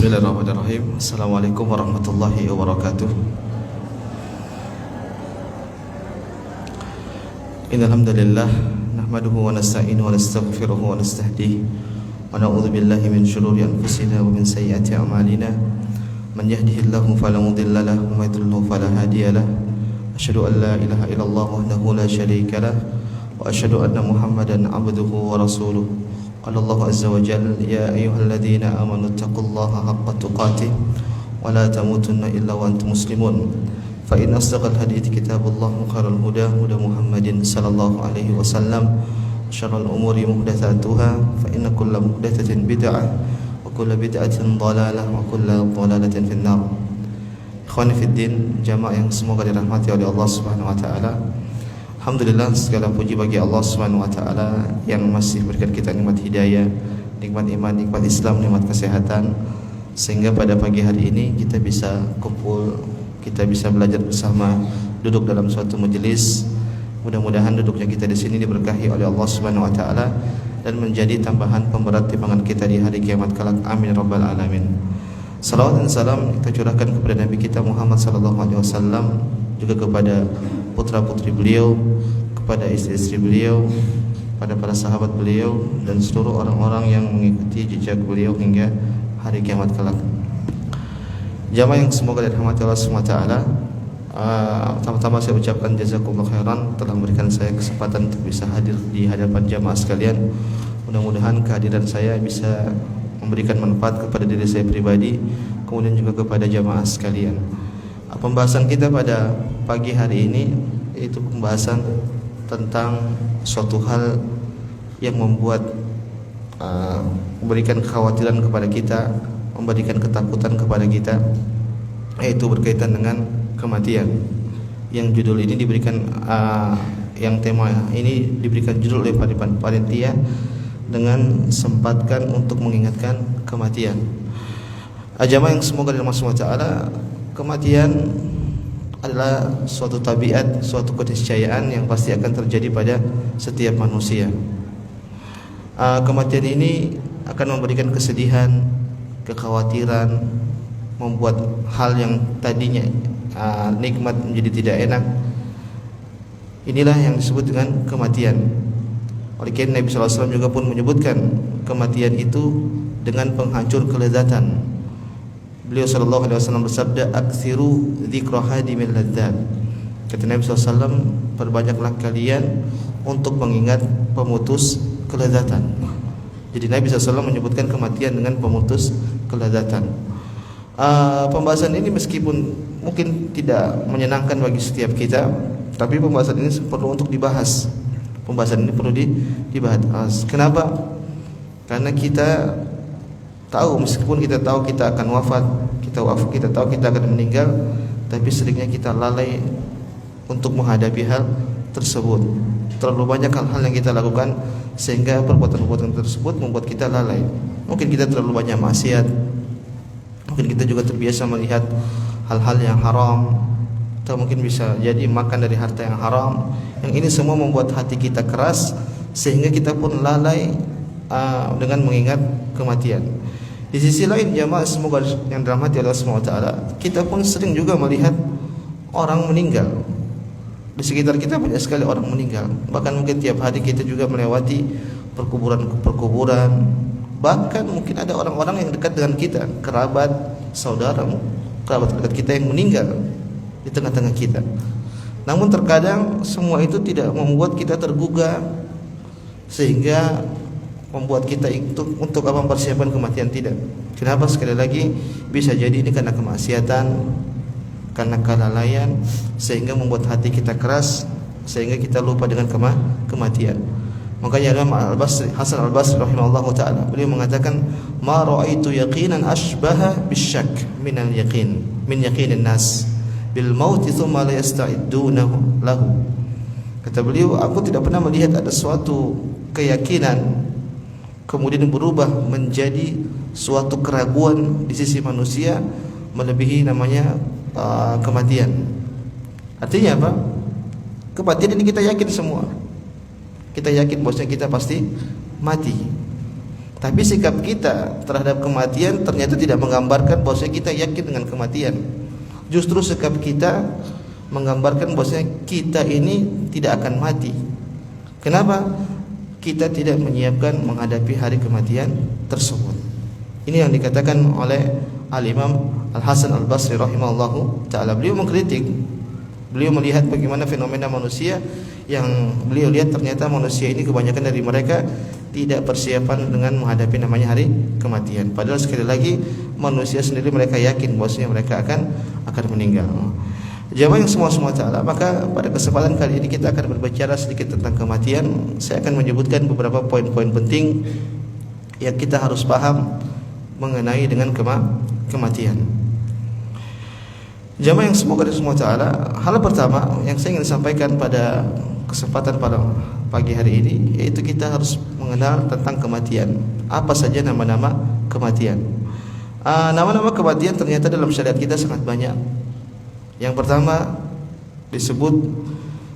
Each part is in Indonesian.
Bismillahirrahmanirrahim. Assalamualaikum warahmatullahi wabarakatuh. Innal hamdalillah nahmaduhu wa nasta'inuhu wa nastaghfiruhu wa nastahdihi wa na'udzu billahi min shururi anfusina wa min sayyiati a'malina. Man yahdihillahu fala mudilla lahu wa may yudlilhu fala hadiya lahu. Asyhadu an la ilaha illallah wahdahu la syarika lahu wa asyhadu anna Muhammadan 'abduhu wa rasuluh. Qala Allah azza wa jalla ya ayyuhalladzina amanu taqullaha haqqa tuqatih wa la tamutunna illa wa antum muslimun. Fa inna asdaqal hadithi kitabullah wa khairal huda huda Muhammadin sallallahu alaihi wasallam. Syarrul umuri muhdatsatuha fa inna kulla muhdatsatin bid'ah wa kulla bid'atin dhalalah wa kulla dhalalatin finnar. Ikhwani fid din, jamaah yang semoga dirahmati oleh Allah Subhanahu wa taala. Alhamdulillah, segala puji bagi Allah Subhanahu wa taala yang masih berikan kita nikmat hidayah, nikmat iman, nikmat Islam, nikmat kesehatan, sehingga pada pagi hari ini kita bisa kumpul, kita bisa belajar bersama, duduk dalam suatu majelis. Mudah-mudahan duduknya kita di sini diberkahi oleh Allah Subhanahu wa taala dan menjadi tambahan pemberat timbangan kita di hari kiamat kelak. Amin rabbal alamin. Salawat dan salam kita curahkan kepada Nabi kita Muhammad sallallahu alaihi wasallam, juga kepada putra-putri beliau, kepada istri-istri beliau, pada para sahabat beliau dan seluruh orang-orang yang mengikuti jejak beliau hingga hari kiamat kelak. Jamaah yang semoga dirahmati Allah Subhanahu wa taala, pertama-tama saya ucapkan jazakumullah khairan telah memberikan saya kesempatan untuk bisa hadir di hadapan jamaah sekalian. Mudah-mudahan kehadiran saya bisa memberikan manfaat kepada diri saya pribadi, kemudian juga kepada jamaah sekalian. Pembahasan kita pada pagi hari ini yaitu pembahasan tentang suatu hal yang membuat memberikan kekhawatiran kepada kita, memberikan ketakutan kepada kita, yaitu berkaitan dengan kematian. Yang judul ini diberikan yang tema ini diberikan judul oleh panitia dengan sempatkan untuk mengingatkan kematian. Jamaah yang semoga dirahmati Allah, kematian adalah suatu tabiat, suatu keniscayaan yang pasti akan terjadi pada setiap manusia. Kematian ini akan memberikan kesedihan, kekhawatiran, membuat hal yang tadinya nikmat menjadi tidak enak. Inilah yang disebut dengan kematian. Oleh karena Nabi SAW juga pun menyebutkan kematian itu dengan penghancur kelezatan. Beliau sallallahu alaihi wasallam bersabda, "Aktsiru dzikra hadimil ladzat." Kata Nabi SAW, perbanyaklah kalian untuk mengingat pemutus kelezatan. Jadi Nabi SAW menyebutkan kematian dengan pemutus kelezatan. Pembahasan ini meskipun mungkin tidak menyenangkan bagi setiap kita, tapi pembahasan ini perlu untuk dibahas. Pembahasan ini perlu dibahas. Kenapa? Karena kita tahu, meskipun kita tahu kita akan wafat, kita tahu kita akan meninggal, tapi seringnya kita lalai untuk menghadapi hal tersebut. Terlalu banyak hal-hal yang kita lakukan sehingga perbuatan-perbuatan tersebut membuat kita lalai. Mungkin kita terlalu banyak maksiat, mungkin kita juga terbiasa melihat hal-hal yang haram, atau mungkin bisa jadi makan dari harta yang haram. Yang ini semua membuat hati kita keras sehingga kita pun lalai dengan mengingat kematian. Di sisi lain, jamaah semoga yang dirahmati Allah Subhanahu wa taala, kita pun sering juga melihat orang meninggal. Di sekitar kita banyak sekali orang meninggal. Bahkan mungkin tiap hari kita juga melewati perkuburan. Bahkan mungkin ada orang-orang yang dekat dengan kita, kerabat, saudara, kerabat dekat kita yang meninggal di tengah-tengah kita. Namun terkadang semua itu tidak membuat kita tergugah sehingga membuat kita untuk mempersiapkan kematian, tidak. Kenapa? Sekali lagi, bisa jadi ini karena kemaksiatan, karena kelalaian, sehingga membuat hati kita keras, sehingga kita lupa dengan kematian. Makanya Imam Hasan Al-Basri rahimahullahu taala, beliau mengatakan, "Ma ra'aitu yaqinan ashbaha bisyak min yaqinin nas bil maut tsumma la yasta'iddunahu lahu." Kata beliau, aku tidak pernah melihat ada suatu keyakinan kemudian berubah menjadi suatu keraguan di sisi manusia melebihi namanya kematian. Artinya apa? Kematian ini kita yakin semua. Kita yakin bahwasanya kita pasti mati. Tapi sikap kita terhadap kematian ternyata tidak menggambarkan bahwa kita yakin dengan kematian. Justru sikap kita menggambarkan bahwa kita ini tidak akan mati. Kenapa? Kita tidak menyiapkan menghadapi hari kematian tersebut. Ini yang dikatakan oleh Al-Imam Al-Hasan Al-Basri rahimahullahu ta'ala. Beliau mengkritik, beliau melihat bagaimana fenomena manusia yang beliau lihat ternyata manusia ini kebanyakan dari mereka tidak persiapan dengan menghadapi namanya hari kematian. Padahal sekali lagi manusia sendiri mereka yakin bahwasanya mereka akan meninggal. Jamaah yang semua taala, maka pada kesempatan kali ini kita akan berbicara sedikit tentang kematian. Saya akan menyebutkan beberapa poin-poin penting yang kita harus paham mengenai dengan kematian. Jamaah yang semoga semua taala, hal pertama yang saya ingin sampaikan pada kesempatan pada pagi hari ini yaitu kita harus mengenal tentang kematian. Apa saja nama-nama kematian? Nama-nama kematian ternyata dalam syariat kita sangat banyak. Yang pertama disebut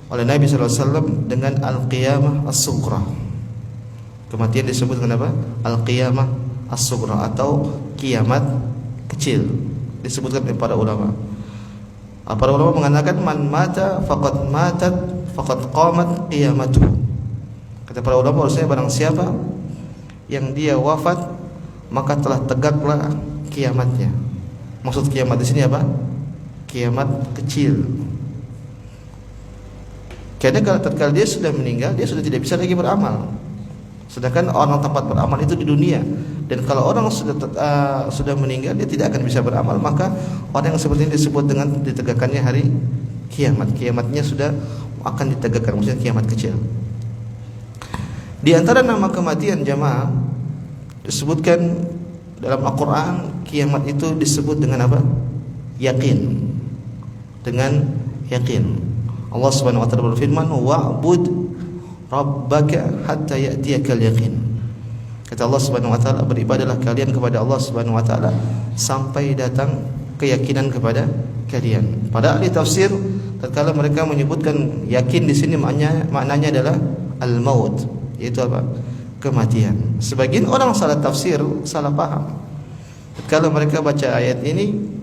oleh Nabi SAW dengan Al-Qiyamah As-Sughra. Kematian disebut dengan apa? Al-Qiyamah As-Sughra atau kiamat kecil. Disebutkan oleh para ulama. Para ulama mengatakan man mata faqad qamat qiyamatuh. Kata para ulama bahwasanya barang siapa yang dia wafat maka telah tegaklah kiamatnya. Maksud kiamat di sini apa? Kiamat kecil. Karena kalau tatkala dia sudah meninggal, dia sudah tidak bisa lagi beramal. Sedangkan orang tempat beramal itu di dunia. Dan kalau orang sudah meninggal, dia tidak akan bisa beramal. Maka orang yang seperti ini disebut dengan ditegakkannya hari kiamat. Kiamatnya sudah akan ditegakkan, maksudnya kiamat kecil. Di antara nama kematian jamaah disebutkan dalam Al-Quran, kiamat itu disebut dengan apa? Yakin. Dengan yakin. Allah Subhanahu wa taala berfirman, "Wa'bud rabbaka hatta ya'tiyakal yaqin." Kata Allah Subhanahu wa taala, beribadahlah kalian kepada Allah Subhanahu wa taala sampai datang keyakinan kepada kalian. Pada ahli tafsir tatkala mereka menyebutkan yakin di sini maknanya adalah al-maut, yaitu apa? Kematian. Sebagian orang salah tafsir, salah paham. Tatkala mereka baca ayat ini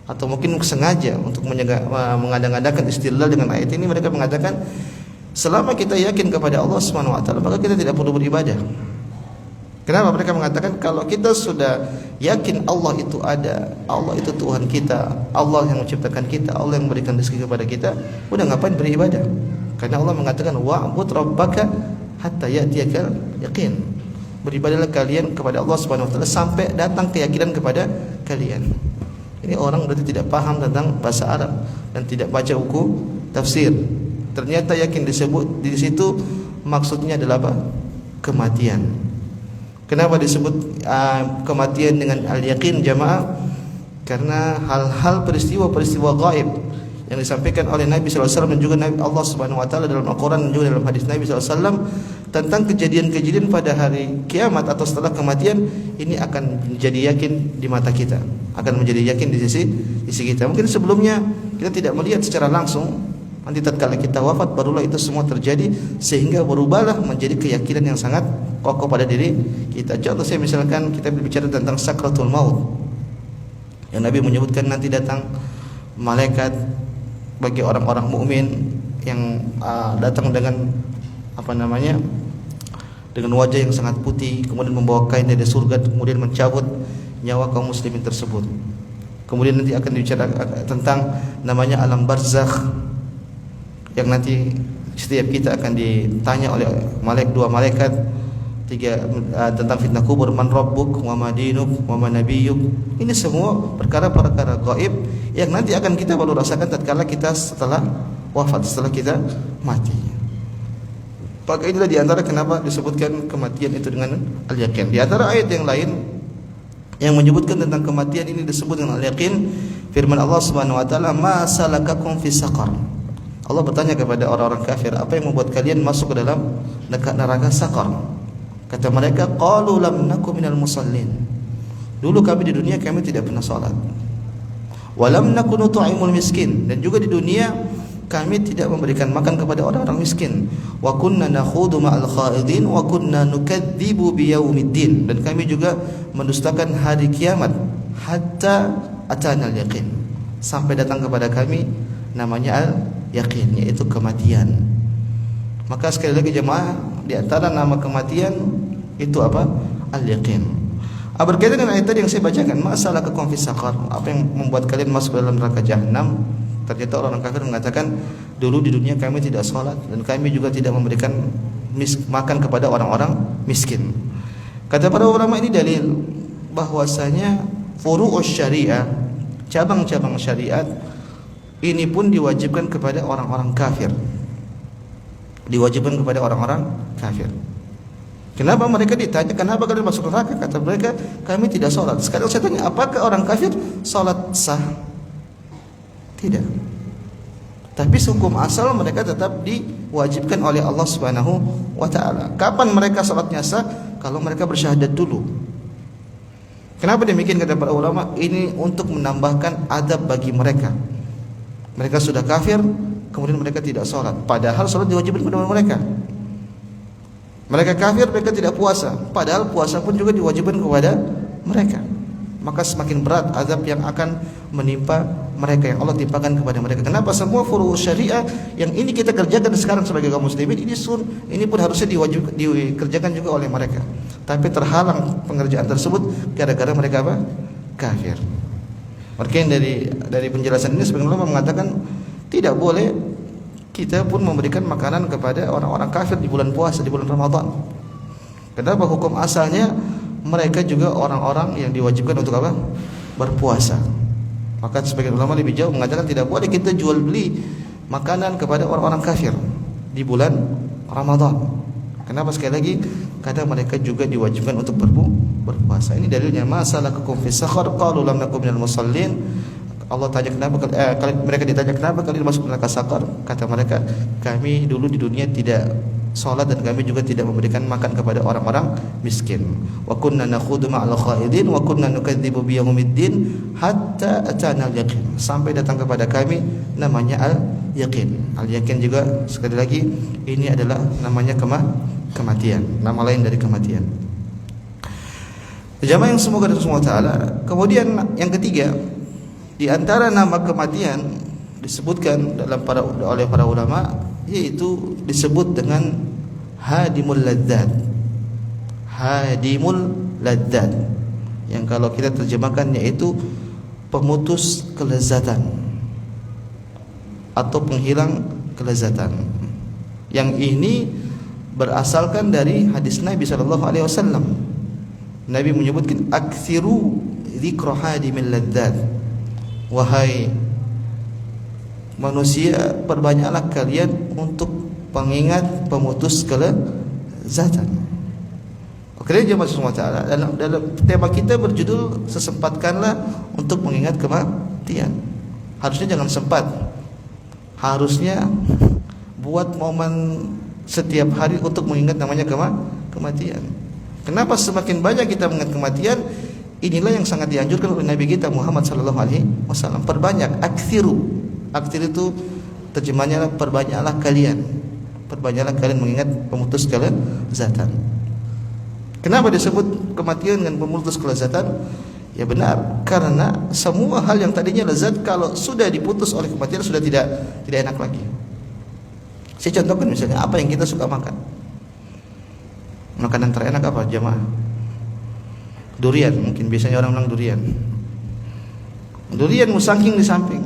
atau mungkin sengaja untuk mengada-ngadakan istidlal dengan ayat ini, mereka mengatakan selama kita yakin kepada Allah Subhanahu wa taala maka kita tidak perlu beribadah. Kenapa? Mereka mengatakan kalau kita sudah yakin Allah itu ada, Allah itu Tuhan kita, Allah yang menciptakan kita, Allah yang memberikan rezeki kepada kita, udah ngapain beribadah? Karena Allah mengatakan wa'bud rabbaka hatta ya'tiyakal yaqin. Beribadahlah kalian kepada Allah Subhanahu wa taala sampai datang keyakinan kepada kalian. Ini orang berarti tidak paham tentang bahasa Arab dan tidak baca buku tafsir. Ternyata yakin disebut di situ maksudnya adalah apa? Kematian. Kenapa disebut kematian dengan al-yaqin jamaah? Karena hal-hal peristiwa gaib yang disampaikan oleh Nabi SAW dan juga Allah Subhanahu wa taala dalam Al-Quran dan juga dalam hadis Nabi SAW tentang kejadian-kejadian pada hari kiamat atau setelah kematian, ini akan menjadi yakin di mata kita, akan menjadi yakin di sisi kita. Mungkin sebelumnya kita tidak melihat secara langsung, nanti tatkala kita wafat barulah itu semua terjadi, sehingga berubahlah menjadi keyakinan yang sangat kokoh pada diri kita. Contoh saya misalkan kita berbicara tentang sakratul maut, yang Nabi menyebutkan nanti datang malaikat bagi orang-orang mukmin yang datang dengan dengan wajah yang sangat putih, kemudian membawa kain dari surga, kemudian mencabut nyawa kaum muslimin tersebut. Kemudian nanti akan bicara tentang namanya alam barzakh, yang nanti setiap kita akan ditanya oleh dua malaikat tentang fitnah kubur, man rabbuk wa ma dinuk wa ma nabiyyuk. Ini semua perkara-perkara gaib yang nanti akan kita baru rasakan tatkala kita setelah wafat, setelah kita mati. Maka inilah diantara kenapa disebutkan kematian itu dengan al-yaqin. Di antara ayat yang lain yang menyebutkan tentang kematian ini disebut dengan al-yaqin, firman Allah Subhanahu wa taala, "Ma salakakum fi saqar." Allah bertanya kepada orang-orang kafir, apa yang membuat kalian masuk ke dalam neraka saqar? Kata mereka, qalu lam naku minal musallin. Dulu kami di dunia kami tidak pernah salat. Wa lam naku nut'imul miskin, dan juga di dunia kami tidak memberikan makan kepada orang-orang miskin. Wa kunna nakhudu ma'al khaidin wa kunna nukadzibu biyaumiddin, dan kami juga mendustakan hari kiamat hatta atana al-yaqin, sampai datang kepada kami namanya al-yaqin, yaitu kematian. Maka sekali lagi jemaah, di antara nama kematian itu apa? Al-yaqin. Berkaitan dengan ayat tadi yang saya bacakan, masalah fis saqar, apa yang membuat kalian masuk ke dalam neraka jahanam? Ternyata orang kafir mengatakan, dulu di dunia kami tidak sholat dan kami juga tidak memberikan makan kepada orang-orang miskin. Kata para ulama, ini dalil bahwasanya furu'us syariah, cabang-cabang syariat ini pun diwajibkan kepada orang-orang kafir. Diwajibkan kepada orang-orang kafir. Kenapa mereka ditanya, kenapa kalian masuk neraka? Kata mereka, kami tidak sholat. Sekarang saya tanya, apakah orang kafir sholat sah? Tidak. Tapi hukum asal mereka tetap diwajibkan oleh Allah Subhanahu wa taala. Kapan mereka sholatnya sah? Kalau mereka bersyahadat dulu. Kenapa demikian kata para ulama? Ini untuk menambahkan adab bagi mereka. Mereka sudah kafir, kemudian mereka tidak sholat, padahal sholat diwajibkan kepada mereka. Mereka kafir, mereka tidak puasa, padahal puasa pun juga diwajibkan kepada mereka. Maka semakin berat azab yang akan menimpa mereka, yang Allah timpakan kepada mereka. Kenapa? Semua furu' syariah yang ini kita kerjakan sekarang sebagai kaum muslimin, ini pun harusnya dikerjakan juga oleh mereka. Tapi terhalang pengerjaan tersebut gara-gara mereka apa? Kafir. Maka dari penjelasan ini sebagian ulama mengatakan tidak boleh kita pun memberikan makanan kepada orang-orang kafir di bulan puasa, di bulan Ramadan. Kenapa? Hukum asalnya mereka juga orang-orang yang diwajibkan untuk apa? Berpuasa. Maka sebagian ulama lebih jauh mengatakan tidak boleh kita jual beli makanan kepada orang-orang kafir di bulan Ramadan. Kenapa? Sekali lagi, karena mereka juga diwajibkan untuk berpuasa. Ini dalilnya, masalah fis saqar qalu lam nakum minal musallin. Allah tanya kenapa mereka ditanya kenapa kalian masuk neraka sakar? Kata mereka, kami dulu di dunia tidak salat dan kami juga tidak memberikan makan kepada orang-orang miskin. Wa kunna nakhudu ma'al khaidin wa kunna nukadzibu biyaumiddin hatta atana al-yaqin, sampai datang kepada kami namanya al-yaqin. Al-yaqin juga sekali lagi ini adalah namanya kematian, nama lain dari kematian. Jamaah yang semoga dari Allah Taala. Kemudian yang ketiga, di antara nama kematian disebutkan oleh para ulama, yaitu disebut dengan hadimul ladzat. Hadimul ladzat, yang kalau kita terjemahkan yaitu pemutus kelezatan atau penghilang kelezatan. Yang ini berasalkan dari hadis Nabi sallallahu alaihi wasallam. Nabi menyebutkan aktsiru dzikra hadimil ladzat. Wahai manusia, perbanyaklah kalian untuk mengingat pemutus kelezatan. Oke, jemaah semua taala, dalam tema kita berjudul sesempatkanlah untuk mengingat kematian. Harusnya jangan sempat. Harusnya buat momen setiap hari untuk mengingat namanya kematian. Kenapa semakin banyak kita mengingat kematian? Inilah yang sangat dianjurkan oleh Nabi kita Muhammad sallallahu alaihi wasallam. Perbanyak, aktsiru. Aktsir itu terjemahnya perbanyaklah kalian. Perbanyaklah kalian mengingat pemutus kelezatan. Kenapa disebut kematian dengan pemutus kelezatan? Ya benar, karena semua hal yang tadinya lezat kalau sudah diputus oleh kematian sudah tidak enak lagi. Saya contohkan misalnya apa yang kita suka makan. Makanan terenak apa jemaah? Durian, mungkin biasanya orang bilang durian. Durian musangking di samping,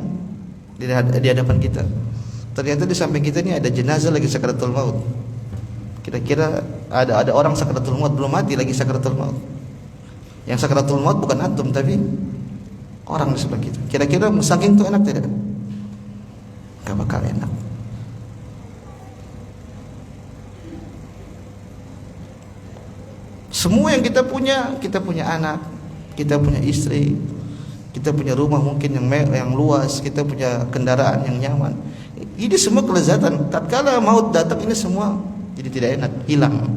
di hadapan kita. Ternyata di samping kita ini ada jenazah lagi sakaratul maut. Kira-kira ada orang sakaratul maut, belum mati lagi sakaratul maut. Yang sakaratul maut bukan antum tapi orang di sebelah kita. Kira-kira musangking itu enak tidak? Gak bakal enak. Semua yang kita punya anak, kita punya istri, kita punya rumah mungkin yang luas, kita punya kendaraan yang nyaman. Ini semua kelezatan. Tatkala maut datang ini semua jadi tidak enak, hilang.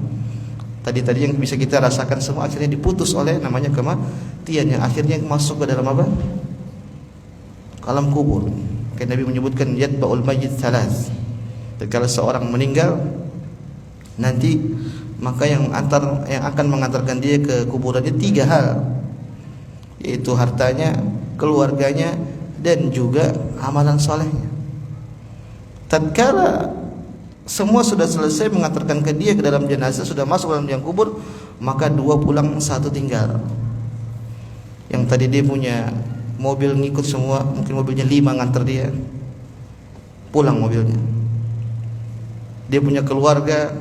Tadi yang bisa kita rasakan semua akhirnya diputus oleh namanya kematian, yang akhirnya masuk ke dalam apa? Alam kubur. Maka Nabi menyebutkan yatba'ul mayyit thalath. Kalau seorang meninggal nanti, maka yang akan mengantarkan dia ke kuburannya 3 hal, yaitu hartanya, keluarganya, dan juga amalan solehnya. Tatkala semua sudah selesai mengantarkan ke dia ke dalam jenazah, sudah masuk dalam liang kubur, maka 2 pulang, 1 tinggal. Yang tadi dia punya mobil ngikut semua, mungkin mobilnya 5 nganter dia, pulang mobilnya. Dia punya keluarga,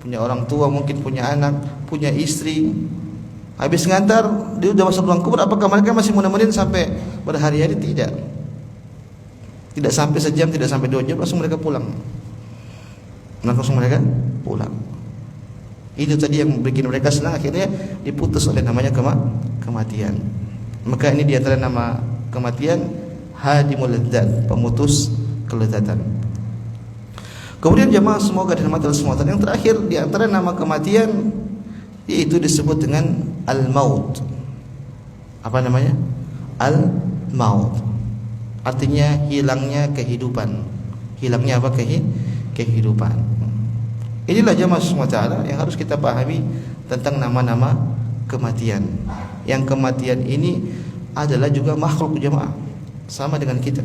punya orang tua, mungkin punya anak, punya istri. Habis ngantar, dia sudah masuk ruang kubur, apakah mereka masih mau nemenin sampai berhari-hari? Tidak. Tidak sampai sejam, tidak sampai 2 jam, langsung mereka pulang. Itu tadi yang bikin mereka senang, akhirnya diputus oleh namanya kematian. Maka ini diantara nama kematian, hadimul ladzat, pemutus kelezatan. Kemudian jemaah semoga dirahmati Allah SWT, yang terakhir diantara nama kematian yaitu disebut dengan al-maut. Apa namanya? Al-maut. Artinya hilangnya kehidupan. Hilangnya apa? Kehidupan. Inilah jemaah SWT yang harus kita pahami tentang nama-nama kematian. Yang kematian ini adalah juga makhluk jemaah, sama dengan kita.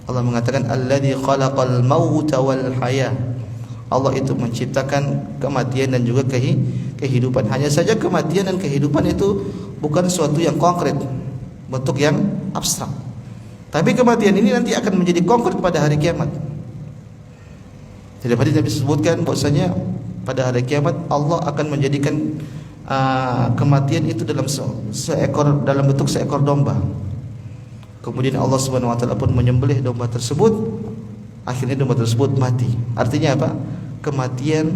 Allah mengatakan alladzi khalaqal mauta wal hayah. Allah itu menciptakan kematian dan juga kehidupan. Hanya saja kematian dan kehidupan itu bukan sesuatu yang konkret, bentuk yang abstrak. Tapi kematian ini nanti akan menjadi konkret pada hari kiamat. Jadi Nabi sebutkan bahwasanya pada hari kiamat Allah akan menjadikan kematian itu dalam bentuk seekor domba. Kemudian Allah Subhanahu wa taala pun menyembelih domba tersebut. Akhirnya domba tersebut mati. Artinya apa? Kematian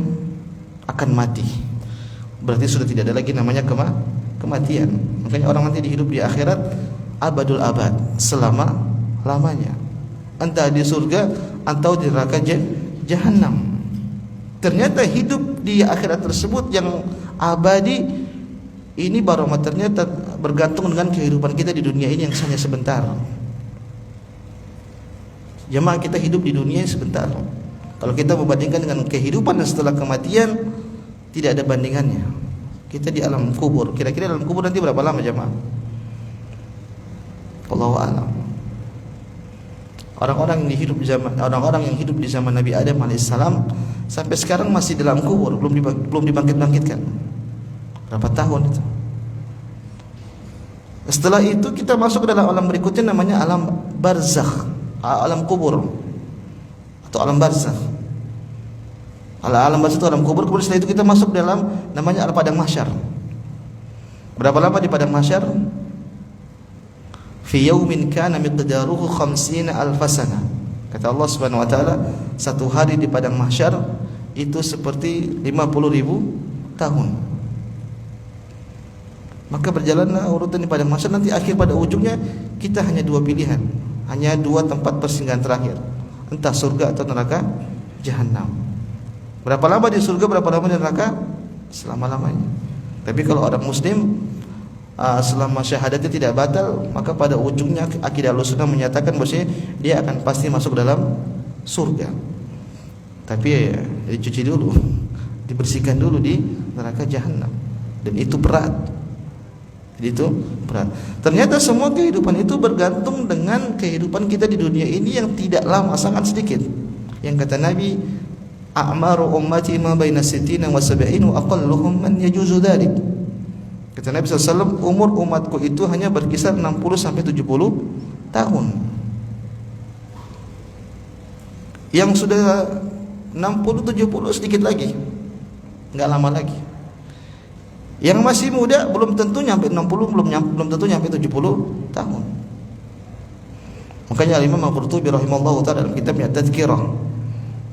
akan mati. Berarti sudah tidak ada lagi namanya kematian. Makanya orang nanti hidup di akhirat abadul abad, selama-lamanya. Entah di surga atau di neraka jahanam. Ternyata hidup di akhirat tersebut yang abadi ini barometernya bergantung dengan kehidupan kita di dunia ini yang hanya sebentar. Jemaah, kita hidup di dunia sebentar. Kalau kita membandingkan dengan kehidupan setelah kematian, tidak ada bandingannya. Kita di alam kubur, kira-kira dalam kubur nanti berapa lama jemaah? Wallahu a'lam. Orang-orang yang hidup di zaman Nabi Adam alaihissalam sampai sekarang masih dalam kubur, belum dibangkit-bangkitkan. Berapa tahun itu? Setelah itu kita masuk ke dalam alam berikutnya, namanya alam barzakh, alam kubur atau alam barzakh. Alam barzakh itu alam kubur. Kemudian setelah itu kita masuk dalam namanya alam padang mahsyar. Berapa lama di padang mahsyar? Fi yaumin kana miqdaruhu 50 alf sana. Kata Allah Subhanahu wa taala, satu hari di padang mahsyar itu seperti 50.000 tahun. Maka berjalanlah urutan di padang mahsyar, nanti akhir pada ujungnya kita hanya 2 pilihan, hanya 2 tempat persinggahan terakhir, entah surga atau neraka jahanam. Berapa lama di surga, berapa lama di neraka? Selama-lamanya. Tapi kalau orang muslim selama syahadatnya tidak batal, maka pada ujungnya akidah Ahlussunnah menyatakan bahwa dia akan pasti masuk dalam surga. Tapi ya, dicuci dulu, dibersihkan dulu di neraka jahanam, dan itu berat. Itu berat. Ternyata semua kehidupan itu bergantung dengan kehidupan kita di dunia ini yang tidak lama, sangat sedikit. Yang kata Nabi, a'maru ummati ma baina sittina wa sab'in wa aqalluhum man yajuzu dzalik. Kata Nabi SAW, umur umatku itu hanya berkisar 60 sampai 70 tahun. Yang sudah 60-70 sedikit lagi, enggak lama lagi. Yang masih muda belum tentu nyampe 60, belum tentu nyampe 70 tahun. Makanya Imam Al-Qurtubi rahimahullah ta'ala dalam kitabnya Tadzkirah,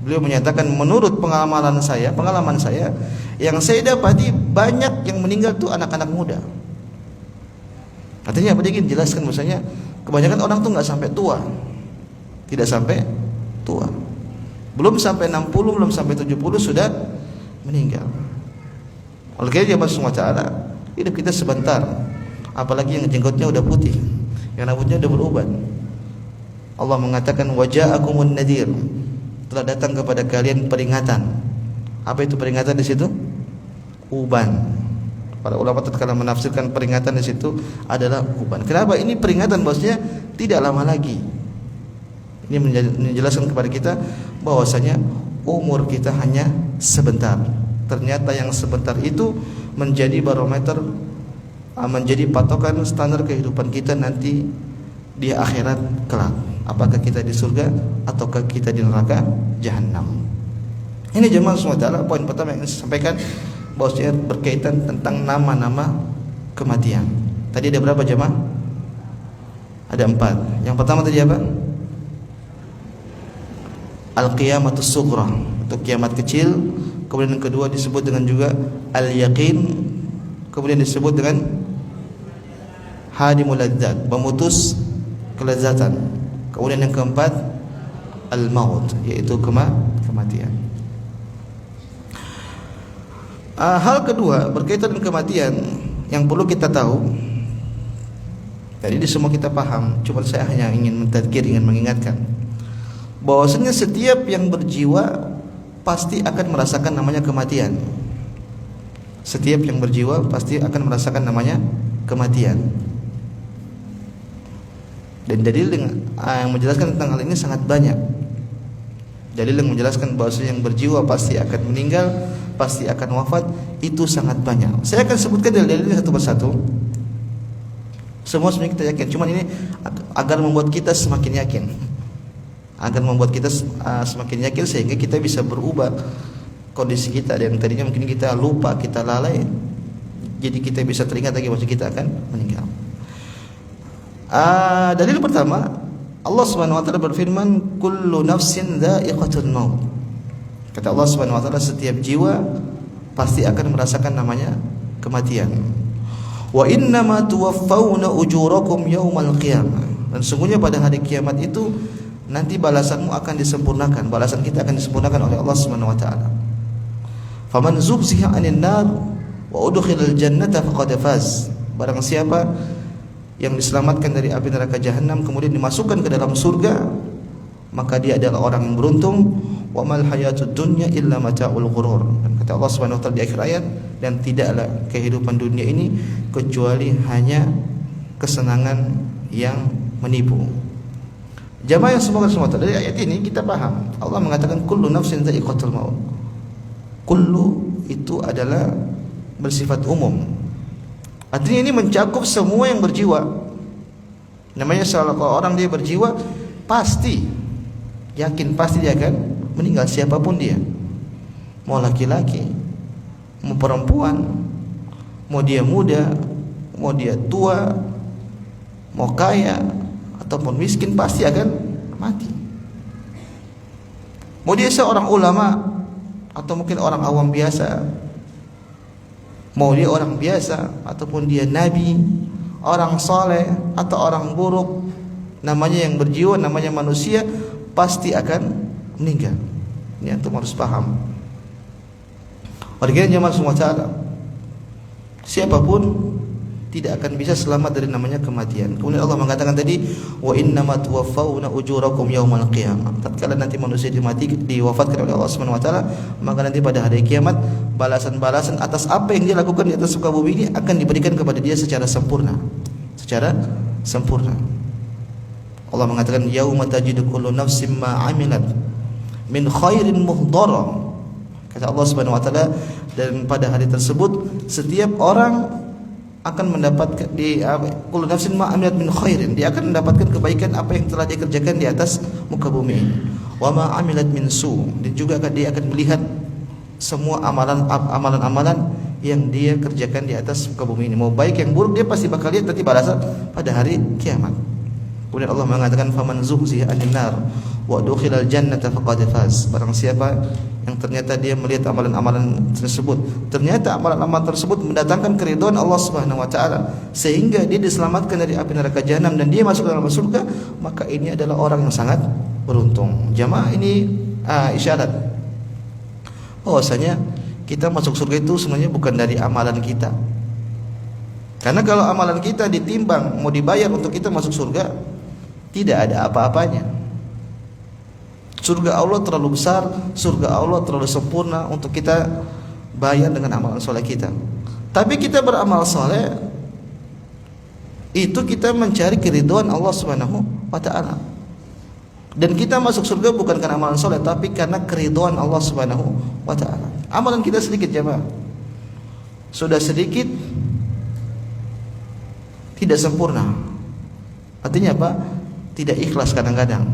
beliau menyatakan, menurut pengalaman saya, yang saya dapati banyak yang meninggal itu anak-anak muda. Artinya apa? Dia ingin jelaskan bahwasanya kebanyakan orang tuh nggak sampai tua, tidak sampai tua, belum sampai 60, belum sampai 70 sudah meninggal. Oleh karena dia semua cara hidup kita sebentar, apalagi yang jenggotnya udah putih, yang rambutnya udah beruban. Allah mengatakan waja'akumun nadhir, telah datang kepada kalian peringatan. Apa itu peringatan di situ? Uban. Para ulama tatkala menafsirkan peringatan di situ adalah uban. Kenapa? Ini peringatan bosnya tidak lama lagi. Ini menjelaskan kepada kita bahwasanya umur kita hanya sebentar. Ternyata yang sebentar itu menjadi barometer, menjadi patokan standar kehidupan kita nanti di akhirat kelak. Apakah kita di surga ataukah kita di neraka jahanam. Ini jemaah semua, poin pertama yang saya sampaikan bahwasanya berkaitan tentang nama-nama kematian. Tadi ada berapa jemaah? Ada 4. Yang pertama tadi apa? Al-qiyamatus sughra, atau kiamat kecil. Kemudian yang kedua disebut dengan juga al-yaqin. Kemudian disebut dengan hadimul ladzat, memutus kelezatan. Kemudian yang keempat al-maut, yaitu kematian. Hal kedua berkaitan dengan kematian yang perlu kita tahu. Tadi semua kita paham, cuma saya hanya ingin mentadkir, ingin mengingatkan bahwasanya setiap yang berjiwa pasti akan merasakan namanya kematian. Setiap yang berjiwa pasti akan merasakan namanya kematian. Dan dalil yang menjelaskan tentang hal ini sangat banyak. Dalil yang menjelaskan bahwasanya yang berjiwa pasti akan meninggal, pasti akan wafat, itu sangat banyak. Saya akan sebutkan dalil-dalilnya satu persatu. Semua sebenarnya kita yakin, cuman ini agar membuat kita semakin yakin. Agar membuat kita semakin yakin sehingga kita bisa berubah kondisi kita. Dan tadinya mungkin kita lupa, kita lalai, jadi kita bisa teringat lagi bahwa kita akan meninggal. Dalil pertama, Allah Subhanahu wa taala berfirman, kullu nafsin dha'iqatul maut. Kata Allah Subhanahu wa taala, setiap jiwa pasti akan merasakan namanya kematian. Wa innama tuwaffawna ujurakum yaumal qiyamah. Dan sungguhnya pada hari kiamat itu nanti balasanmu akan disempurnakan, balasan kita akan disempurnakan oleh Allah Subhanahu wa taala. Faman zuhziha 'anil nar wa udkhilal jannata faqad faz. Barang siapa yang diselamatkan dari api neraka jahanam kemudian dimasukkan ke dalam surga, maka dia adalah orang yang beruntung. Wa mal hayatud dunya illa mata'ul ghurur. Dan kata Allah Subhanahu wa taala di akhir ayat, dan tidaklah kehidupan dunia ini kecuali hanya kesenangan yang menipu. Jamaah yang semoga semua dari ayat ini kita paham. Allah mengatakan kullu nafsin dha'iqatul maut. Kullu itu adalah bersifat umum. Artinya ini mencakup semua yang berjiwa. Namanya kalau orang dia berjiwa, pasti yakin pasti dia akan meninggal, siapapun dia. Mau laki-laki, mau perempuan, mau dia muda, mau dia tua, mau kaya ataupun miskin, pasti akan mati. Mau dia seorang ulama atau mungkin orang awam biasa, mau dia orang biasa ataupun dia nabi, orang soleh atau orang buruk, namanya yang berjiwa, namanya manusia, pasti akan meninggal. Ini antum harus paham. Warga jamaah semua cara, siapapun tidak akan bisa selamat dari namanya kematian. Kemudian Allah mengatakan tadi, wa innama tuwaffawna ujurakum yaumal qiyamah. Tatkala nanti manusia diwafatkan oleh Allah Subhanahu wa taala, maka nanti pada hari kiamat balasan-balasan atas apa yang dia lakukan di atas muka bumi ini akan diberikan kepada dia secara sempurna. Secara sempurna. Allah mengatakan yauma tajidu kullu nafsin ma 'amilat min khairin muhdara. Kata Allah Subhanahu wa taala, dan pada hari tersebut setiap orang akan mendapatkan di kullu nafsin ma 'amilat min khairin, dia akan mendapatkan kebaikan apa yang telah dia kerjakan di atas muka bumi ini. Wa ma 'amilat min su, dan juga dia akan melihat semua amalan-amalan yang dia kerjakan di atas muka bumi ini, mau baik yang buruk, dia pasti bakal lihat nanti balasan pada hari kiamat. Kemudian Allah mengatakan faman zuhziha 'anil nar wa dukhilal jannata faqad faz. Barang siapa yang ternyata dia melihat amalan-amalan tersebut, ternyata amalan-amalan tersebut mendatangkan keridhaan Allah Subhanahu wa taala sehingga dia diselamatkan dari api neraka jahanam dan dia masuk ke dalam surga, maka ini adalah orang yang sangat beruntung. Jamaah, ini isyarat bahwasanya kita masuk surga itu sebenarnya bukan dari amalan kita. Karena kalau amalan kita ditimbang mau dibayar untuk kita masuk surga, tidak ada apa-apanya. Surga Allah terlalu besar, surga Allah terlalu sempurna untuk kita bayar dengan amalan soleh kita. Tapi kita beramal soleh itu kita mencari keridhaan Allah Subhanahu wa taala. Dan kita masuk surga bukan karena amalan soleh, tapi karena keridhaan Allah Subhanahu wa taala. Amalan kita sedikit jemaah. Sudah sedikit, tidak sempurna. Artinya apa? Tidak ikhlas kadang-kadang.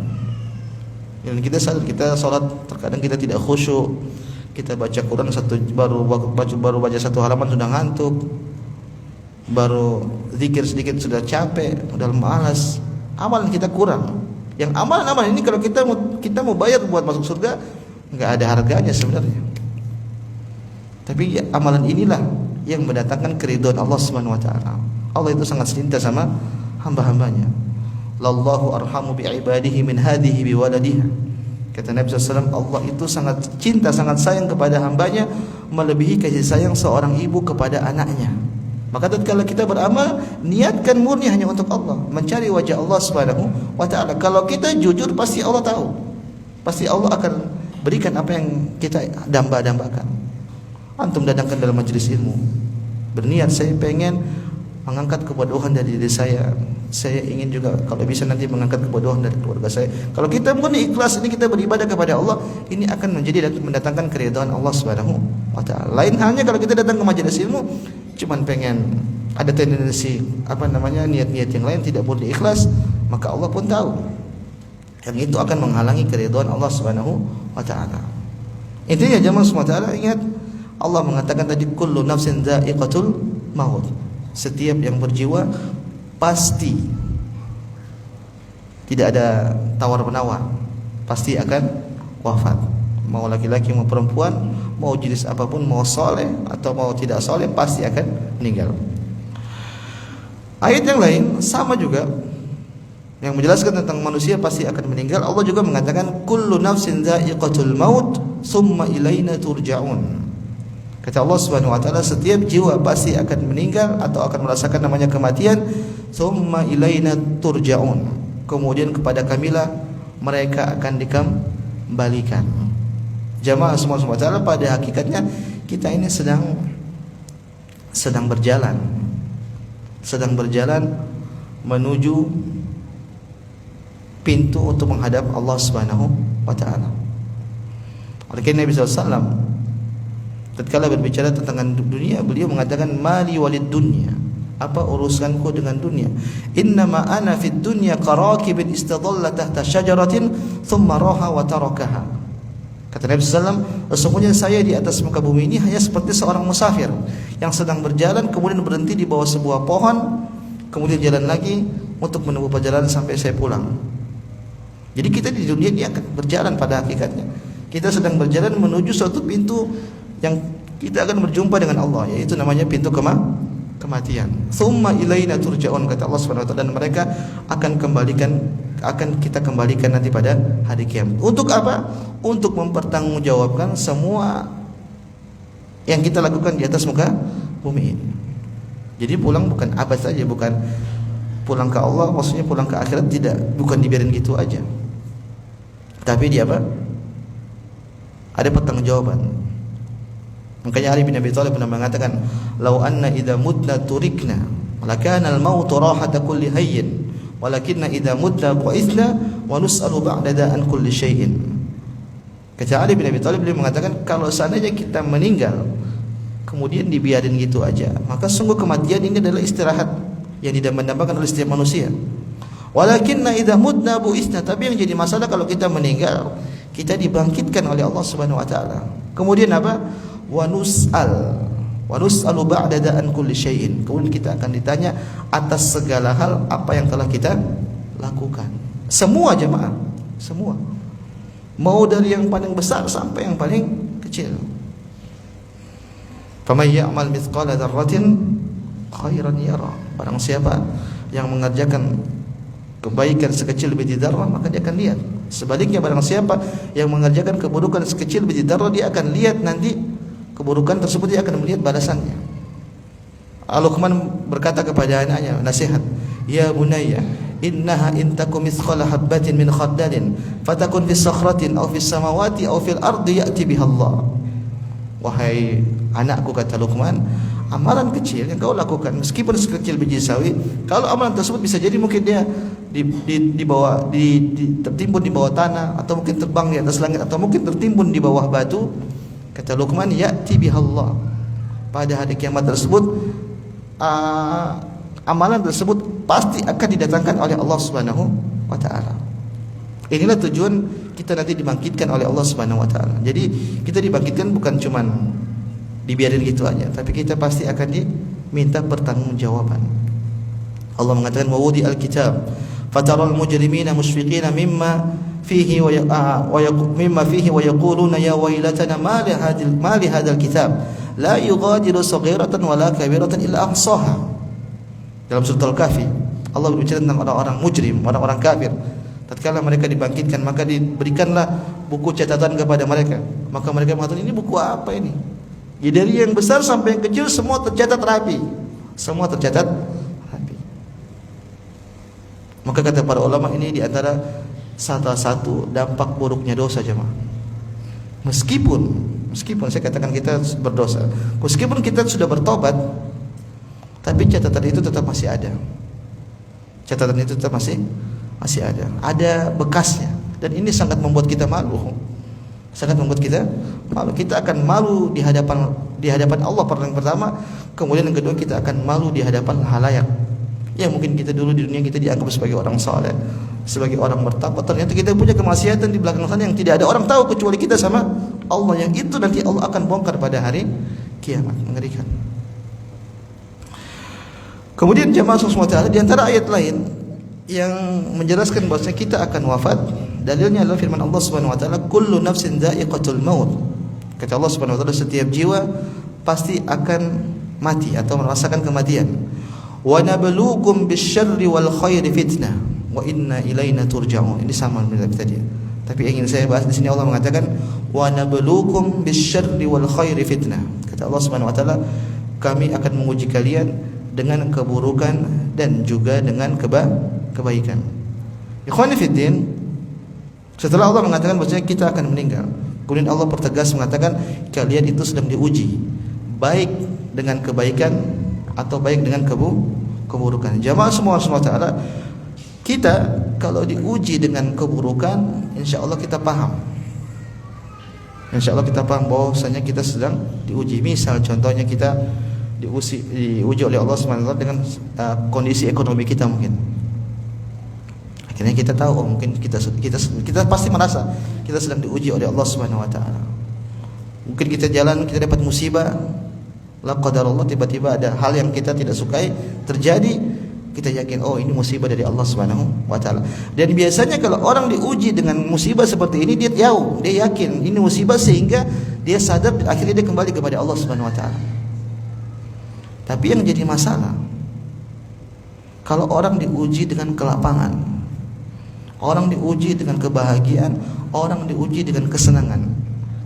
Dan kita sadar, kita sholat terkadang kita tidak khusyuk. Kita baca Quran baru baca satu halaman sudah ngantuk. Baru zikir sedikit sudah capek, udah malas. Amalan kita kurang. Yang amalan-amalan ini kalau kita mau bayar buat masuk surga, nggak ada harganya sebenarnya. Tapi ya, amalan inilah yang mendatangkan keridhaan Allah Subhanahu wa taala. Allah itu sangat cinta sama hamba-hambanya. Lallahu arhamu bi ibadihi min hadhihi bi waladiha. Kata Nabi SAW, Allah itu sangat cinta, sangat sayang kepada hambanya, melebihi kasih sayang seorang ibu kepada anaknya. Maka tatkala kita beramal, niatkan murni hanya untuk Allah, mencari wajah Allah Subhanahu wa taala. Kalau kita jujur, pasti Allah tahu. Pasti Allah akan berikan apa yang kita damba-dambakan. Antum datangkan dalam majelis ilmu, berniat saya pengen mengangkat kebodohan dari diri saya. Saya ingin juga kalau bisa nanti mengangkat kebodohan dari keluarga saya. Kalau kita murni ikhlas, ini kita beribadah kepada Allah, ini akan menjadi dan mendatangkan keridhaan Allah Subhanahu wa taala. Lain halnya kalau kita datang ke majelis ilmu cuman pengen ada tendensi niat-niat yang lain, tidak murni ikhlas, maka Allah pun tahu. Yang itu akan menghalangi keridhaan Allah Subhanahu wa taala. Intinya jemaah semua taala ingat, Allah mengatakan tadi kullu nafsin dha'iqatul maut. Setiap yang berjiwa pasti, tidak ada tawar-menawar, pasti akan wafat. Mau laki-laki mau perempuan, mau jenis apapun, mau soleh atau mau tidak soleh, pasti akan meninggal. Ayat yang lain sama juga yang menjelaskan tentang manusia pasti akan meninggal. Allah juga mengatakan kullu nafsin dha'iqatul maut summa ilaina turja'un. Kata Allah Subhanahu wa taala, setiap jiwa pasti akan meninggal atau akan merasakan namanya kematian. Summa ilaina turja'un. Kemudian kepada kamilah mereka akan dikembalikan. Jamaah semua taala, pada hakikatnya kita ini sedang berjalan menuju pintu untuk menghadap Allah Subhanahu wa taala. Oleh karena Nabi SAW tatkala berbicara tentang dunia, beliau mengatakan mali walid dunya, apa urusanku dengan dunia? Innama ana fid dunya qarakibin istadalla tahta syajaratin thumma raha wa tarakaha. Kata Nabi SAW, sesungguhnya saya di atas muka bumi ini hanya seperti seorang musafir yang sedang berjalan kemudian berhenti di bawah sebuah pohon, kemudian jalan lagi untuk menempuh perjalanan sampai saya pulang. Jadi kita di dunia ini akan berjalan pada hakikatnya. Kita sedang berjalan menuju suatu pintu yang kita akan berjumpa dengan Allah, yaitu namanya pintu kematian. Tsumma ilaina turja'un, kata Allah Subhanahu wa taala, dan mereka akan kita kembalikan nanti pada hari kiamat. Untuk apa? Untuk mempertanggungjawabkan semua yang kita lakukan di atas muka bumi ini. Jadi pulang bukan abad saja, bukan pulang ke Allah, maksudnya pulang ke akhirat, tidak, bukan dibiarin gitu aja. Tapi dia apa? Ada pertanggungjawaban. Makanya Ali bin Abi Thalib pernah mengatakan, "Lau anna idza mutna turikna, lakana al-maut rahata kulli hayyin, walakinna idza mutna bu'ithna wa nus'alu ba'da an kulli syai'in." Kata Ali bin Abi Thalib, beliau mengatakan, kalau seandainya kita meninggal kemudian dibiarin gitu aja, maka sungguh kematian ini adalah istirahat yang didambakan oleh setiap manusia. Walakinna idza mutna bu'ithna, tapi yang jadi masalah kalau kita meninggal, kita dibangkitkan oleh Allah Subhanahu wa taala. Kemudian apa? Wa nus'alu ba'da an kulli syai'in. Kemudian kita akan ditanya atas segala hal apa yang telah kita lakukan. Semua jemaah, semua. Mau dari yang paling besar sampai yang paling kecil. Faman ya'mal mithqala dzarratin khairan yara. Barang siapa yang mengerjakan kebaikan sekecil biji dzarrah, maka dia akan lihat. Sebaliknya barang siapa yang mengerjakan keburukan sekecil biji dzarrah, dia akan lihat nanti keburukan tersebut, dia akan melihat balasannya. Al-Luqman berkata kepada anaknya, nasihat, "Ya bunayya, innaha in takum mithqala habatin min khardalin fatakun fis sakhratin aw fis samawati aw fil ardi ya'ti biha Allah. Wahai anakku, kata Luqman, amalan kecil yang kau lakukan meskipun sekecil biji sawi, kalau amalan tersebut bisa jadi mungkin dia tertimbun di bawah tanah, atau mungkin terbang di atas langit, atau mungkin tertimbun di bawah batu, kata Luqman, ya'ti bihallah, pada hari kiamat tersebut amalan tersebut pasti akan didatangkan oleh Allah Subhanahu wa taala. Inilah tujuan kita nanti dibangkitkan oleh Allah Subhanahu wa taala. Jadi kita dibangkitkan bukan cuman dibiarin gitu aja, tapi kita pasti akan diminta pertanggungjawaban. Allah mengatakan wa wudi al-kitab fataral mujrimina mushfiqina mimma fihi wa yaquluna ya wailatana ma li hadzal kitab la yughadiru saghiratan wala kabiratan illa ahsaha. Dalam surah Al-Kahfi Allah berbicara tentang orang-orang mujrim, orang-orang kafir. Tatkala mereka dibangkitkan, maka diberikanlah buku catatan kepada mereka. Maka mereka mengatakan, ini buku apa ini? Ya, dari yang besar sampai yang kecil semua tercatat rapi. Semua tercatat rapi. Maka kata para ulama, ini diantara salah satu dampak buruknya dosa, jemaah. Meskipun saya katakan kita berdosa, meskipun kita sudah bertobat, tapi catatan itu tetap masih ada. Catatan itu tetap masih ada bekasnya, dan ini sangat membuat kita malu. Sangat membuat kita malu. Kita akan malu di hadapan Allah yang pertama, kemudian yang kedua kita akan malu di hadapan halayak. Ya, mungkin kita dulu di dunia kita dianggap sebagai orang saleh, sebagai orang bertakwa, ternyata kita punya kemaksiatan di belakang sana yang tidak ada orang tahu kecuali kita sama Allah, yang itu nanti Allah akan bongkar pada hari kiamat. Mengerikan. Kemudian jemaah semua di antara ayat lain yang menjelaskan bahwasanya kita akan wafat, dalilnya adalah firman Allah Subhanahu wa taala, kullu nafsin dha'iqatul maut. Kata Allah Subhanahu wa taala, setiap jiwa pasti akan mati atau merasakan kematian. Wa nabluukum bisyarri wal khairi fitnah wa inna ilaina turja'un. Ini sama dengan tadi. Tapi ingin saya bahas di sini, Allah mengatakan wa nabluukum bisyarri wal khairi fitnah. Kata Allah Subhanahu wa taala, kami akan menguji kalian dengan keburukan dan juga dengan kebaikan. Ikhwani fiddin, setelah Allah mengatakan bahwasanya kita akan meninggal, kemudian Allah pertegas mengatakan kalian itu sedang diuji, baik dengan kebaikan atau baik dengan keburukan. Jamaah semua taala, kita kalau diuji dengan keburukan, insya Allah kita paham. Insya Allah kita paham bahwasanya kita sedang diuji. Misal contohnya kita diuji oleh Allah SWT dengan kondisi ekonomi kita mungkin. Akhirnya kita tahu, mungkin kita pasti merasa kita sedang diuji oleh Allah SWT. Mungkin kita jalan, kita dapat musibah, la qadarullah, tiba-tiba ada hal yang kita tidak sukai terjadi, kita yakin oh ini musibah dari Allah SWT. Dan biasanya kalau orang diuji dengan musibah seperti ini, dia tahu, dia yakin ini musibah, sehingga dia sadar, akhirnya dia kembali kepada Allah SWT. Tapi yang jadi masalah, kalau orang diuji dengan kelapangan, orang diuji dengan kebahagiaan, orang diuji dengan kesenangan.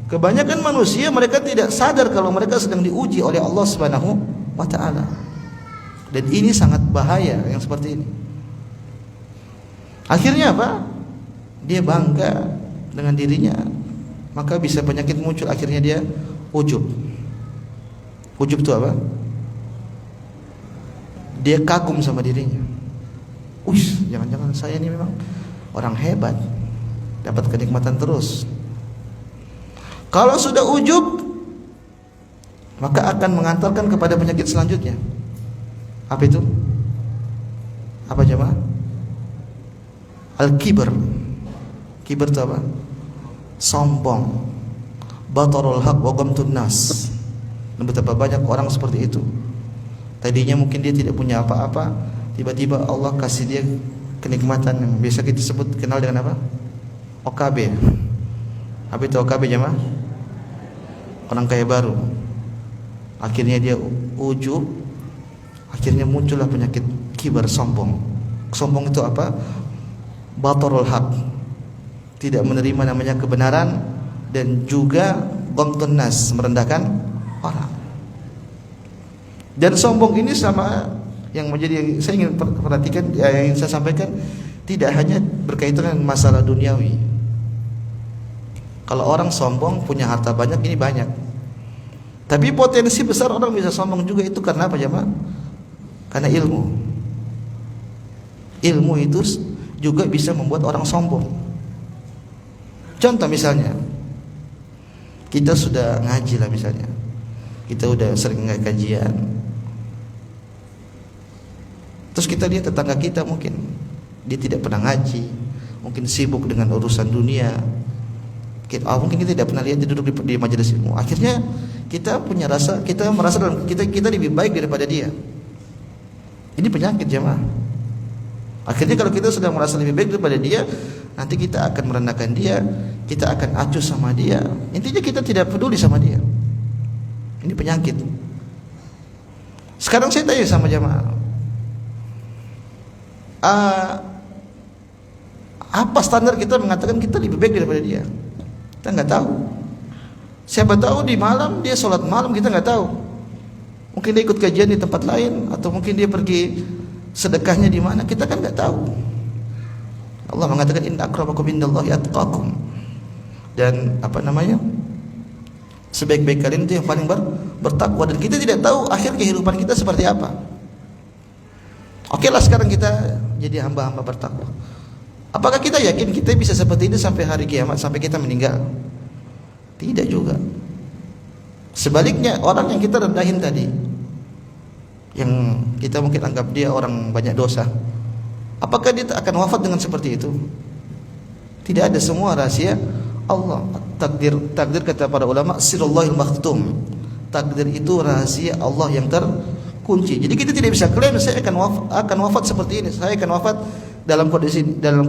Kebanyakan manusia mereka tidak sadar kalau mereka sedang diuji oleh Allah Subhanahu wa taala. Dan ini sangat bahaya yang seperti ini. Akhirnya apa? Dia bangga dengan dirinya, maka bisa penyakit muncul, akhirnya dia ujub. Ujub itu apa? Dia kagum sama dirinya. Jangan-jangan saya ini memang orang hebat, dapat kenikmatan terus. Kalau sudah ujub, maka akan mengantarkan kepada penyakit selanjutnya. Apa itu? Apa jemaah? Al-kibr. Kibr itu apa? Sombong. Batarul haq wa ghamtun nas. Dan betapa banyak orang seperti itu. Tadinya mungkin dia tidak punya apa-apa, tiba-tiba Allah kasih dia kenikmatan yang biasa kita sebut, kenal dengan apa? OKB. Apa itu OKB jemaah? Orang kaya baru. Akhirnya dia ujub, akhirnya muncullah penyakit kibar, sombong. Sombong itu apa? Batarul haq, tidak menerima namanya kebenaran, dan juga ghamtun nas, merendahkan orang. Dan sombong ini sama yang menjadi saya ingin perhatikan, yang ingin saya sampaikan tidak hanya berkaitan dengan masalah duniawi. Kalau orang sombong punya harta banyak, ini banyak. Tapi potensi besar orang bisa sombong juga itu karena apa jemaah? Karena ilmu. Ilmu itu juga bisa membuat orang sombong. Contoh misalnya, kita sudah ngaji lah misalnya, kita udah sering kajian, terus kita lihat tetangga kita mungkin dia tidak pernah ngaji, mungkin sibuk dengan urusan dunia, mungkin kita tidak pernah lihat dia duduk di majelis ilmu. Akhirnya kita punya rasa, kita merasa dalam kita lebih baik daripada dia. Ini penyakit jemaah. Akhirnya kalau kita sudah merasa lebih baik daripada dia, nanti kita akan merendahkan dia, kita akan acuh sama dia. Intinya kita tidak peduli sama dia. Ini penyakit. Sekarang saya tanya sama jemaah, apa standar kita mengatakan kita lebih baik daripada dia? Kita nggak tahu. Siapa tahu di malam dia sholat malam, kita nggak tahu. Mungkin dia ikut kajian di tempat lain, atau mungkin dia pergi sedekahnya di mana, kita kan nggak tahu. Allah mengatakan inna akramakum indallahi atqakum. Dan sebaik-baik kalian itu yang paling bertakwa. Dan kita tidak tahu akhir kehidupan kita seperti apa. Oke lah, sekarang kita jadi hamba-hamba bertakwa. Apakah kita yakin kita bisa seperti ini sampai hari kiamat, sampai kita meninggal? Tidak juga. Sebaliknya, orang yang kita rendahin tadi, yang kita mungkin anggap dia orang banyak dosa, apakah dia akan wafat dengan seperti itu? Tidak ada, semua rahasia Allah. Takdir kata para ulama, sirullahil makhtum. Takdir itu rahasia Allah yang terkunci. Jadi kita tidak bisa klaim saya akan wafat seperti ini, saya akan wafat dalam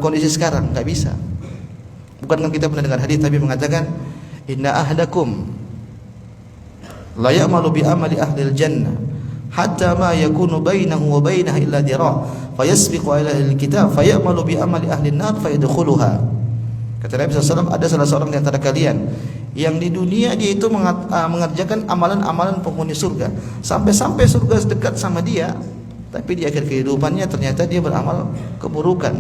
kondisi sekarang, enggak bisa. Bukankah kita pernah dengar hadis Nabi mengatakan, inna ahdakum la ya'malu bi amali ahlil jannah hatta ma yakunu bainahu wa bainaha illa dira' fayasbiqu alaihi alkitab fayamalu bi amali ahli an-nar fayadkhuluha. Kata Nabi SAW, ada salah seorang di antara kalian yang di dunia dia itu mengerjakan amalan-amalan penghuni surga, sampai-sampai surga dekat sama dia, tapi di akhir kehidupannya ternyata dia beramal keburukan,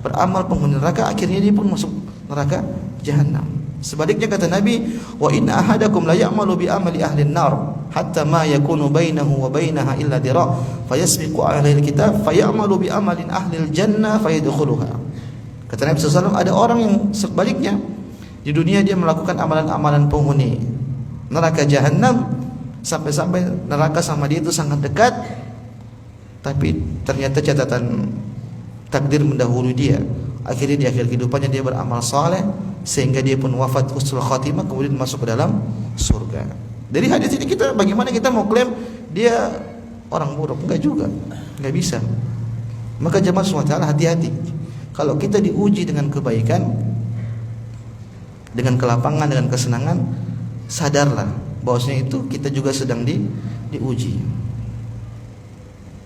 beramal penghuni neraka, akhirnya dia pun masuk neraka jahanam. Sebaliknya kata Nabi, wa inna ahadakum la ya'malu bi amali ahli an-nar hatta ma yakunu bainahu wa bainaha illa dira' fayasbiqu alaihi al-kitab fayamalu bi amalin ahli al-jannah fayadkhuluha. Kata Nabi SAW, ada orang yang sebaliknya, di dunia dia melakukan amalan-amalan penghuni neraka jahanam, sampai-sampai neraka sama dia itu sangat dekat, tapi ternyata catatan takdir mendahului dia. Akhirnya di akhir kehidupannya dia beramal saleh sehingga dia pun wafat husnul khatimah, kemudian masuk ke dalam surga. Dari hadis ini bagaimana kita mau klaim dia orang buruk? Enggak juga, enggak bisa. Maka jemaah SWT hati-hati. Kalau kita diuji dengan kebaikan, dengan kelapangan, dengan kesenangan, sadarlah bahwasanya itu kita juga sedang diuji.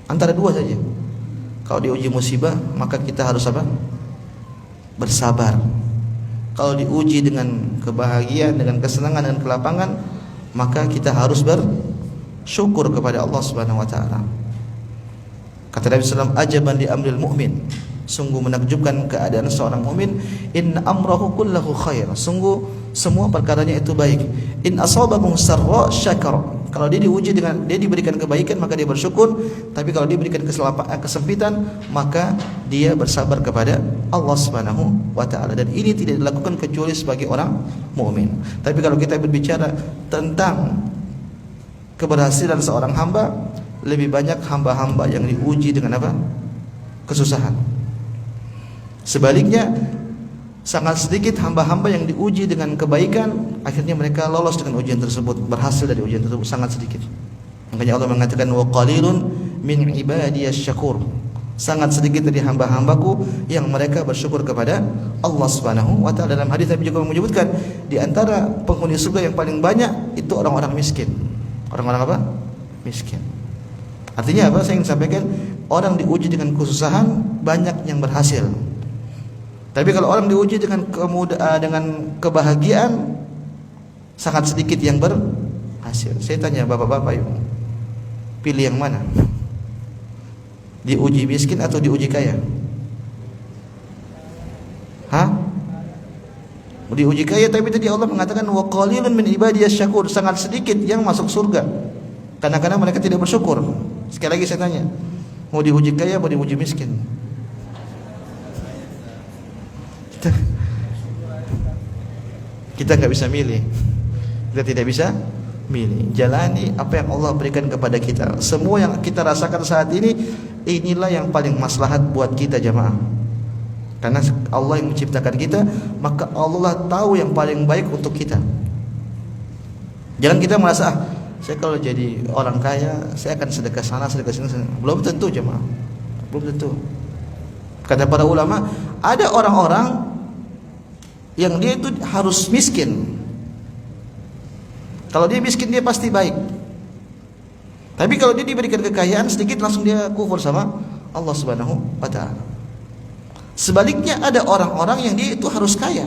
Antara dua saja. Kalau diuji musibah, maka kita harus apa? Bersabar. Kalau diuji dengan kebahagiaan, dengan kesenangan, dengan kelapangan, maka kita harus bersyukur kepada Allah Subhanahu wa taala. Kata Nabi sallallahu alaihi wasallam, ajaban li amril mu'min. Sungguh menakjubkan keadaan seorang mukmin, in amrahu kullahu khair. Sungguh semua perkaranya itu baik. In asabahu sarra syakara. Kalau dia diuji dengan dia diberikan kebaikan, maka dia bersyukur. Tapi kalau diberikan kesempitan, maka dia bersabar kepada Allah Subhanahu wa taala. Dan ini tidak dilakukan kecuali sebagai orang mukmin. Tapi kalau kita berbicara tentang keberhasilan seorang hamba, lebih banyak hamba-hamba yang diuji dengan apa? Kesusahan. Sebaliknya, sangat sedikit hamba-hamba yang diuji dengan kebaikan, akhirnya mereka lolos dengan ujian tersebut, berhasil dari ujian tersebut, sangat sedikit. Makanya Allah mengatakan, wa qalilun min ibadiyasy syakur. Sangat sedikit dari hamba-hambaku yang mereka bersyukur kepada Allah Subhanahu wa taala. Dalam hadis Nabi juga menyebutkan, di antara penghuni surga yang paling banyak itu orang-orang miskin. Orang-orang apa? Miskin. Artinya apa? Saya ingin sampaikan, orang diuji dengan kesusahan, banyak yang berhasil. Tapi kalau orang diuji dengan kebahagiaan, sangat sedikit yang berhasil. Saya tanya bapak-bapak, yuk, pilih yang mana? Diuji miskin atau diuji kaya? Hah? Diuji kaya, tapi tadi Allah mengatakan wa qalilun min ibadiyas syakur, sangat sedikit yang masuk surga karena mereka tidak bersyukur. Sekali lagi saya tanya, mau diuji kaya mau diuji miskin? Kita nggak bisa milih. Kita tidak bisa milih. Jalani apa yang Allah berikan kepada kita. Semua yang kita rasakan saat ini, inilah yang paling maslahat buat kita jamaah. Karena Allah yang menciptakan kita, maka Allah tahu yang paling baik untuk kita. Jangan kita merasa, saya kalau jadi orang kaya, saya akan sedekah sana, sedekah sini. Belum tentu jemaah. Belum tentu. Kata para ulama, ada orang-orang yang dia itu harus miskin. Kalau dia miskin dia pasti baik. Tapi kalau dia diberikan kekayaan sedikit langsung dia kufur sama Allah Subhanahu wa taala. Sebaliknya ada orang-orang yang dia itu harus kaya.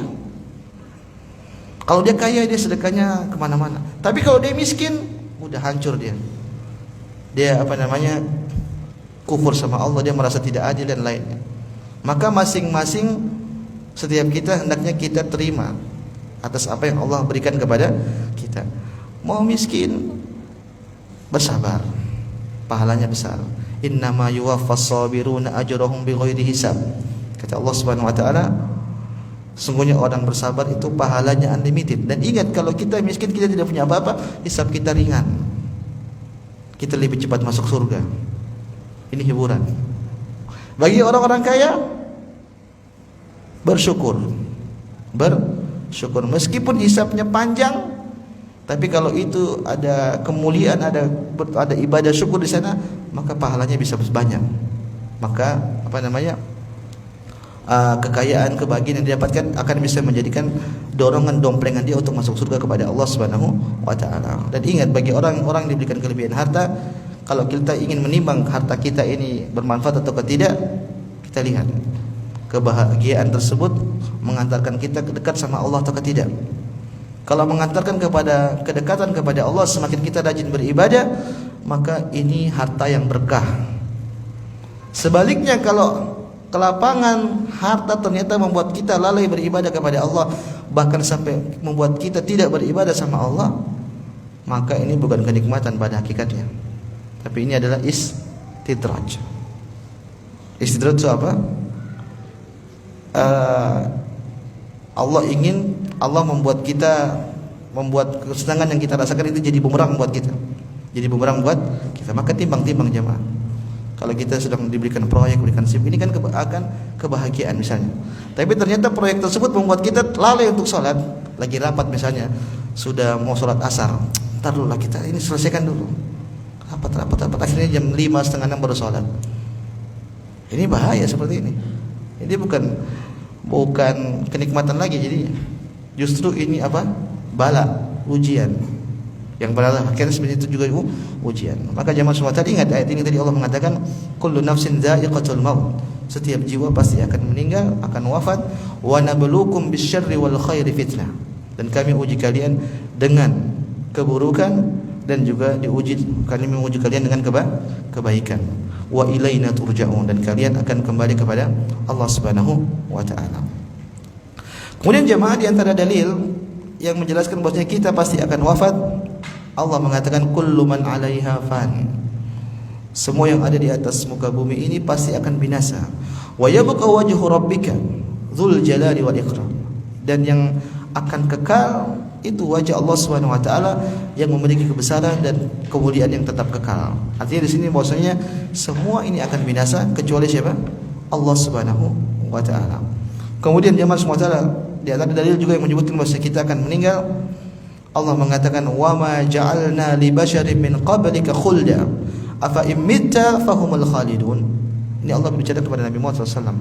Kalau dia kaya dia sedekahnya kemana-mana. Tapi kalau dia miskin udah hancur dia. Dia kufur sama Allah, dia merasa tidak adil dan lainnya. Maka masing-masing setiap kita hendaknya kita terima atas apa yang Allah berikan kepada kita. Mau miskin bersabar, pahalanya besar. Innama yuwaffas sabiruna ajrahum bighairi hisab. Kata Allah Subhanahu wa taala, sesungguhnya orang bersabar itu pahalanya unlimited. Dan ingat, kalau kita miskin, kita tidak punya apa-apa, hisab kita ringan. Kita lebih cepat masuk surga. Ini hiburan. Bagi orang-orang kaya, bersyukur. Bersyukur meskipun hisabnya panjang, tapi kalau itu ada kemuliaan, ada ibadah syukur di sana, maka pahalanya bisa banyak. Maka kekayaan, kebahagiaan yang didapatkan akan bisa menjadikan dorongan domplengan dia untuk masuk surga kepada Allah Subhanahu wa taala. Dan ingat, bagi orang-orang yang diberikan kelebihan harta, kalau kita ingin menimbang harta kita ini bermanfaat atau tidak, kita lihat kebahagiaan tersebut mengantarkan kita dekat sama Allah atau tidak. Kalau mengantarkan kepada kedekatan kepada Allah, semakin kita rajin beribadah, maka ini harta yang berkah. Sebaliknya, kalau kelapangan harta ternyata membuat kita lalai beribadah kepada Allah, bahkan sampai membuat kita tidak beribadah sama Allah, maka ini bukan kenikmatan pada hakikatnya, tapi ini adalah istidraj. Istidraj itu apa? Allah membuat kesenangan yang kita rasakan itu jadi bumerang buat kita. Jadi bumerang buat kita. Maka timbang-timbang jemaah. Kalau kita sedang diberikan proyek, diberikan SIM, ini kan akan kebahagiaan misalnya. Tapi ternyata proyek tersebut membuat kita lalai untuk sholat. Lagi rapat misalnya, sudah mau sholat asar, ntar dulu lah kita ini selesaikan dulu. Rapat, akhirnya jam 5, setengah 6 baru sholat. Ini bahaya seperti ini. Ini bukan kenikmatan lagi jadinya. Justru ini bala, ujian. Yang pada akhirnya seperti itu juga ujian. Maka jemaah semua, tadi ingat ayat ini, tadi Allah mengatakan kullu nafsin dha'iqatul maut. Setiap jiwa pasti akan meninggal, akan wafat. Wa nabluukum bisyarri wal khairi fitnah. Dan kami uji kalian dengan keburukan dan juga kami menguji kalian dengan kebaikan. Wa ilaina turja'un, dan kalian akan kembali kepada Allah Subhanahu wa taala. Kemudian jemaah, di antara dalil yang menjelaskan bahwasanya kita pasti akan wafat, Allah mengatakan kullu man 'alaiha fan. Semua yang ada di atas muka bumi ini pasti akan binasa. Wa yabqa wajhu rabbika dzul jalali wal ikram. Dan yang akan kekal itu wajah Allah Subhanahu wa taala yang memiliki kebesaran dan kemuliaan yang tetap kekal. Artinya di sini bahwasanya semua ini akan binasa kecuali siapa? Allah Subhanahu wa taala. Kemudian jemaah semua taala, di antara dalil juga yang menyebutkan bahwa kita akan meninggal, Allah mengatakan wa ma ja'alna li basyarin min qablika khulda afa in mitta fahumul khalidun. Ini Allah berbicara kepada Nabi Muhammad SAW.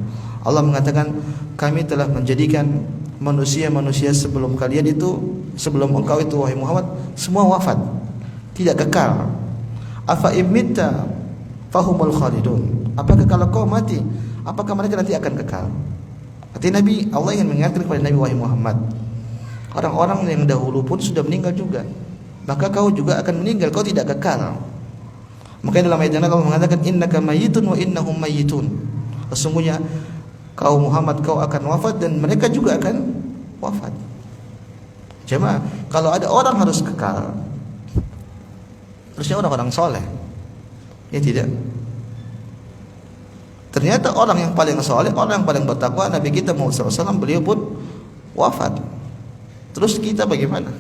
Allah mengatakan, kami telah menjadikan manusia-manusia sebelum kalian itu, sebelum engkau itu wahai Muhammad, semua wafat, tidak kekal. Afa in mitta fahumul khalidun. Apakah kalau kau mati, apakah mereka nanti akan kekal? Artinya Allah ingin mengingatkan kepada Nabi wahai Muhammad, orang-orang yang dahulu pun sudah meninggal juga, maka kau juga akan meninggal, kau tidak kekal. Makanya dalam ayat yang lain Allah mengatakan innaka mayyitun wa innahum mayyitun. Sesungguhnya kau Muhammad kau akan wafat dan mereka juga akan wafat. Jemaah, kalau ada orang harus kekal, terusnya orang-orang soleh, ya tidak. Ternyata orang yang paling soleh, orang yang paling bertakwa, Nabi kita Muhammad SAW, beliau pun wafat. Terus kita bagaimana?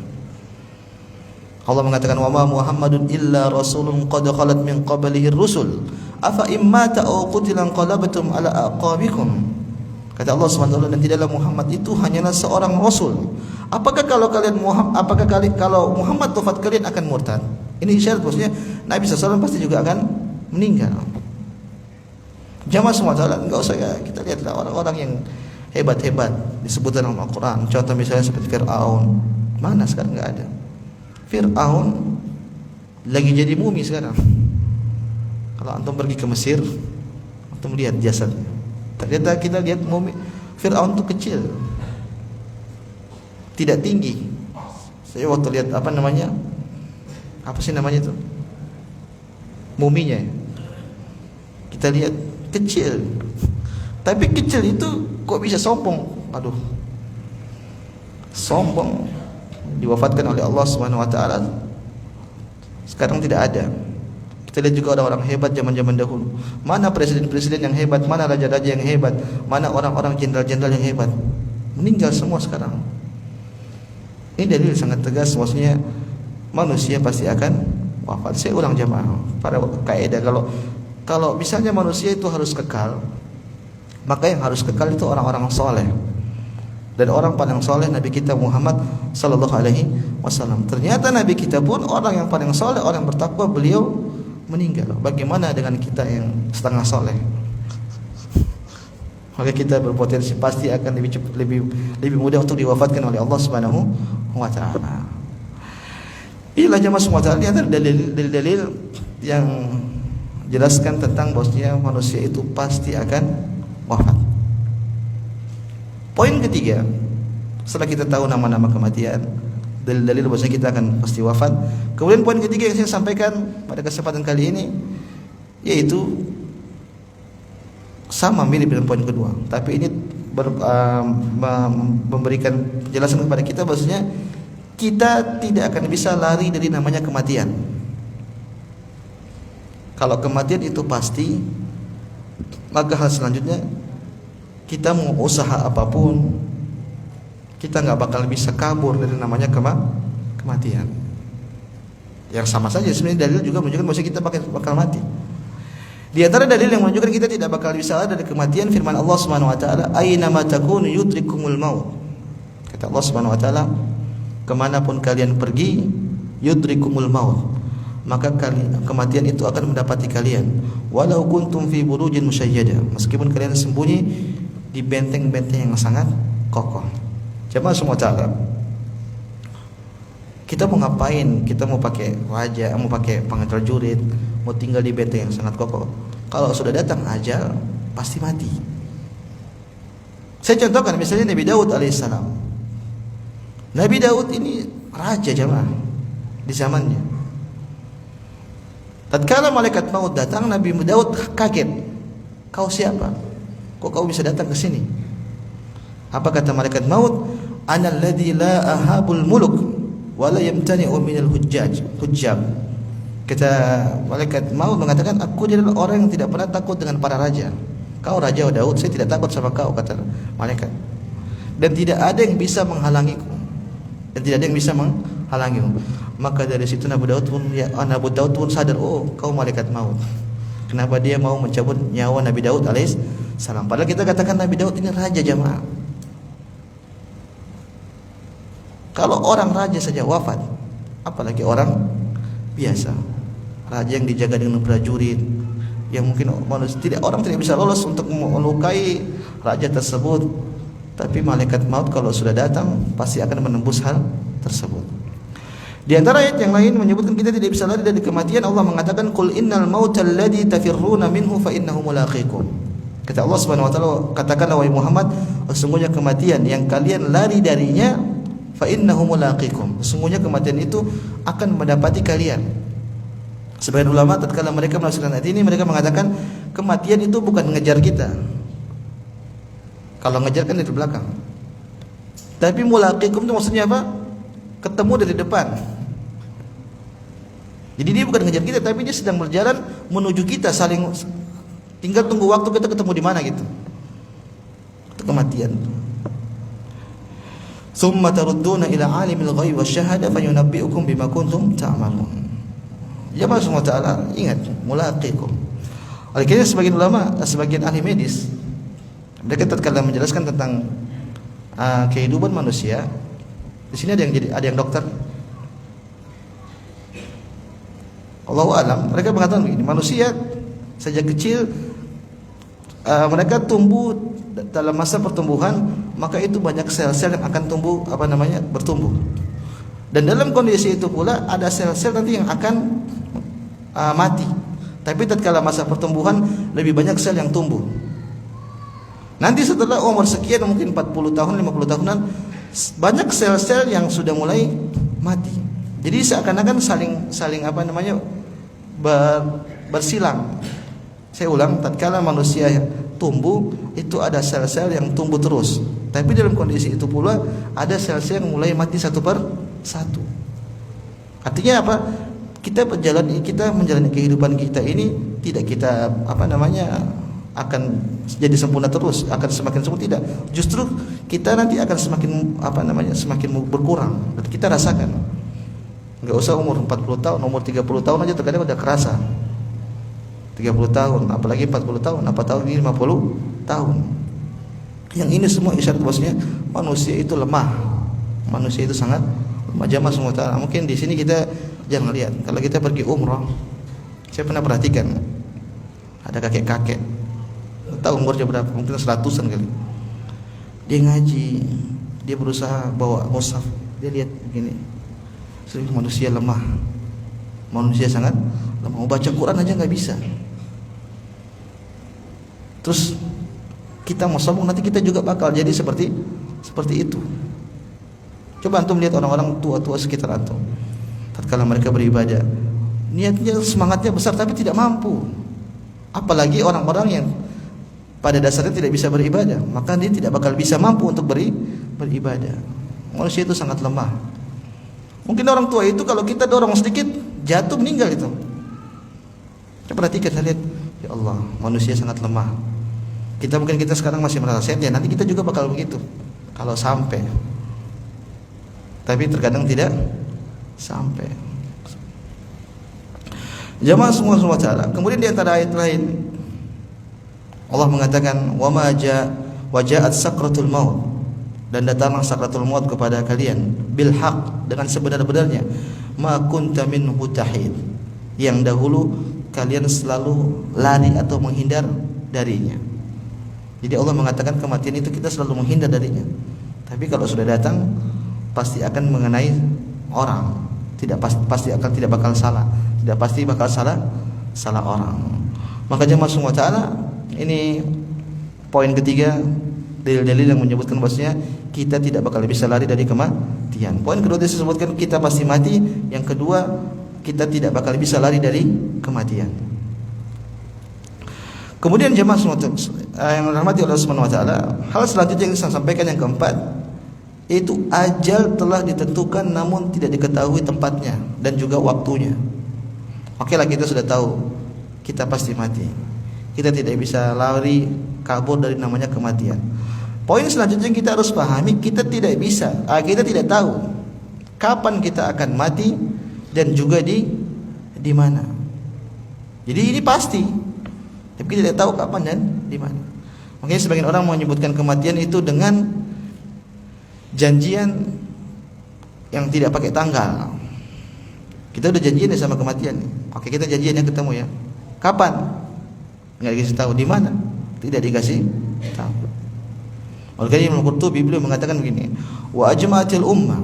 Allah mengatakan wa ma Muhammadun illa rasulun qad khalat min qablihi rusul afa immata aw qutila qalabtum ala aqabikum. Kata Allah SWT, dan tidaklah Muhammad itu hanyalah seorang rasul. Apakah kalau Muhammad wafat kalian akan murtad? Ini isyarat maksudnya Nabi SAW pasti juga akan meninggal. Jamaah semua enggak usah ya, kita lihatlah orang-orang yang hebat-hebat disebut dalam Al-Quran. Contoh misalnya seperti Fir'aun. Mana sekarang enggak ada. Fir'aun lagi jadi mumi sekarang. Kalau antum pergi ke Mesir, antum lihat jasadnya. Ternyata kita lihat mumi Fir'aun itu kecil, tidak tinggi. Saya waktu lihat apa sih namanya itu, muminya, kita lihat kecil. Tapi kecil itu kok bisa sombong? Aduh, sombong. Diwafatkan oleh Allah Subhanahu wa taala. Sekarang tidak ada. Kita lihat juga orang-orang hebat zaman-zaman dahulu. Mana presiden-presiden yang hebat, mana raja-raja yang hebat, mana orang-orang jenderal-jenderal yang hebat. Meninggal semua sekarang. Ini dalil sangat tegas maksudnya manusia pasti akan wafat. Saya ulang jemaah, pada kaidah kalau misalnya manusia itu harus kekal, maka yang harus kekal itu orang-orang soleh. Dan orang paling soleh Nabi kita Muhammad sallallahu alaihi wasallam. Ternyata Nabi kita pun orang yang paling soleh, orang yang bertakwa, beliau meninggal. Bagaimana dengan kita yang setengah soleh? Maka kita berpotensi pasti akan lebih mudah untuk diwafatkan oleh Allah Subhanahu wa taala. Inilah jemaah semua tadi antara dalil-dalil yang jelaskan tentang bahwasanya manusia itu pasti akan wafat. Poin ketiga, setelah kita tahu nama-nama kematian, dalil-dalil bahwasanya kita akan pasti wafat. Kemudian poin ketiga yang saya sampaikan pada kesempatan kali ini yaitu sama mirip dengan poin kedua, tapi ini memberikan penjelasan kepada kita bahwasanya kita tidak akan bisa lari dari namanya kematian. Kalau kematian itu pasti, maka hal selanjutnya kita mau usaha apapun, kita nggak bakal bisa kabur dari namanya kematian. Yang sama saja sebenarnya dalil juga menunjukkan bahwa kita bakal mati. Di antara dalil yang menunjukkan kita tidak bakal bisa lari dari kematian, firman Allah Subhanahu wa taala, "Aina ma takunu yudrikumul maut." Kata Allah Subhanahu wa taala, kemanapun kalian pergi, yudrikumul maut, maka kematian itu akan mendapati kalian. Walau kuntum fi burujin musyayyada, meskipun kalian sembunyi di benteng-benteng yang sangat kokoh. Jemaah semua taala, kita mau ngapain? Kita mau pakai raja, mau pakai prajurit, mau tinggal di benteng yang sangat kokoh. Kalau sudah datang ajal, pasti mati. Saya contohkan misalnya Nabi Daud alaihissalam. Nabi Daud ini raja jemaah di zamannya. Tatkala malaikat maut datang, Nabi Daud kaget. Kau siapa? Kok kau bisa datang ke sini? Apa kata malaikat maut? Ana alladzi la ahabul muluk wa la yamtani'u minal hujjaj. Kata malaikat maut mengatakan, aku adalah orang yang tidak pernah takut dengan para raja. Kau raja Daud, saya tidak takut sama kau, kata malaikat. Dan tidak ada yang bisa menghalangiku. Maka dari situ Nabi Daud pun sadar, oh kau malaikat maut. Kenapa dia mau mencabut nyawa Nabi Daud alaihissalam? Padahal kita katakan Nabi Daud ini raja jamaah. Kalau orang raja saja wafat, apalagi orang biasa, raja yang dijaga dengan prajurit, yang mungkin orang tidak bisa lolos untuk melukai raja tersebut. Tapi malaikat maut kalau sudah datang pasti akan menembus hal tersebut. Di antara ayat yang lain menyebutkan kita tidak bisa lari dari kematian. Allah mengatakan, "Qul innal mautal ladzi tafirruna minhu fa innahu mulaqikum." Kata Allah Subhanahu wa taala, katakanlah wahai Muhammad, sesungguhnya kematian yang kalian lari darinya, fa innahu mulaqikum. Sesungguhnya kematian itu akan mendapati kalian. Sebagian ulama tatkala mereka menafsirkan ayat ini, mereka mengatakan kematian itu bukan mengejar kita. Kalau ngejar kan dari belakang. Tapi mulaqikum itu maksudnya apa? Ketemu dari depan. Jadi dia bukan ngejar kita, tapi dia sedang berjalan menuju kita, saling tinggal tunggu waktu kita ketemu di mana gitu. Itu kematian. Tsumma tarudduna ila alimil ghaib wasyahada fayunabbi'ukum bima kuntum ta'malun. Ya Allah Subhanahu wa taala, ingat mulaqikum. Oleh karena sebagian ulama, sebagian ahli medis, mereka tatkala menjelaskan tentang kehidupan manusia, di sini ada yang dokter. Allahu alam, mereka mengatakan begini, manusia sejak kecil mereka tumbuh dalam masa pertumbuhan, maka itu banyak sel-sel yang akan bertumbuh. Dan dalam kondisi itu pula ada sel-sel nanti yang akan mati. Tapi tatkala masa pertumbuhan lebih banyak sel yang tumbuh. Nanti setelah umur sekian, mungkin 40 tahun, 50 tahunan, banyak sel-sel yang sudah mulai mati. Jadi seakan-akan saling bersilang. Saya ulang, tatkala manusia tumbuh, itu ada sel-sel yang tumbuh terus. Tapi dalam kondisi itu pula ada sel-sel yang mulai mati satu per satu. Artinya apa? Kita menjalani kehidupan kita ini tidak kita akan jadi sempurna terus, akan semakin sempurna, tidak. Justru kita nanti akan semakin berkurang dan kita rasakan. Enggak usah umur 40 tahun, umur 30 tahun aja terkadang udah kerasa. 30 tahun, apalagi 40 tahun, apalagi 50 tahun. Yang ini semua isyarat bahwasanya manusia itu lemah. Manusia itu sangat lemah. Jamaah semua taala. Mungkin di sini kita jangan lihat. Kalau kita pergi umrah, saya pernah perhatikan ada kakek-kakek, tahu umurnya berapa, mungkin 100-an kali. Dia ngaji, dia berusaha bawa mushaf, dia lihat begini. Manusia lemah, manusia sangat lemah. Mau baca Quran aja nggak bisa. Terus kita mau sombong, nanti kita juga bakal jadi seperti itu. Coba antum lihat orang-orang tua-tua sekitar antum. Tatkala mereka beribadah, niatnya, semangatnya besar tapi tidak mampu. Apalagi orang-orang yang pada dasarnya tidak bisa beribadah, maka dia tidak bakal bisa mampu untuk beribadah. Manusia itu sangat lemah. Mungkin orang tua itu kalau kita dorong sedikit jatuh meninggal itu. Coba perhatikan, saya lihat, ya Allah, manusia sangat lemah. Kita sekarang masih merasa sehat, ya nanti kita juga bakal begitu kalau sampai. Tapi terkadang tidak sampai. Jamaah semua taala. Kemudian di antara ayat lain Allah mengatakan waja'at sakratul maut, dan datanglah sakratul maut kepada kalian bil haq, dengan sebenar-benarnya, ma kunta minhu tahid, yang dahulu kalian selalu lari atau menghindar darinya. Jadi Allah mengatakan kematian itu kita selalu menghindar darinya. Tapi kalau sudah datang pasti akan mengenai orang. Tidak bakal salah. Tidak pasti bakal salah orang. Maka jemaah semua taala, ini poin ketiga, dalil-dalil yang menyebutkan bahwasanya kita tidak bakal bisa lari dari kematian. Poin kedua disebutkan kita pasti mati. Yang kedua, kita tidak bakal bisa lari dari kematian. Kemudian jemaah semua yang dirahmati Allah Subhanahu wa taala, hal selanjutnya yang saya sampaikan yang keempat, itu ajal telah ditentukan namun tidak diketahui tempatnya dan juga waktunya. Oke lah, kita sudah tahu kita pasti mati. Kita tidak bisa lari kabur dari namanya kematian. Poin selanjutnya kita harus pahami, kita tidak tahu kapan kita akan mati dan juga di mana. Jadi ini pasti, tapi kita tidak tahu kapan dan di mana. Makanya sebagian orang menyebutkan kematian itu dengan janjian yang tidak pakai tanggal. Kita udah janjian sama kematian. Oke, kita janjiannya ketemu ya. Kapan? Enggak dikasih tahu. Di mana? Tidak dikasih tahu. Oleh karena Imam Qurtubi beliau mengatakan begini, wa ajma'atil ummah,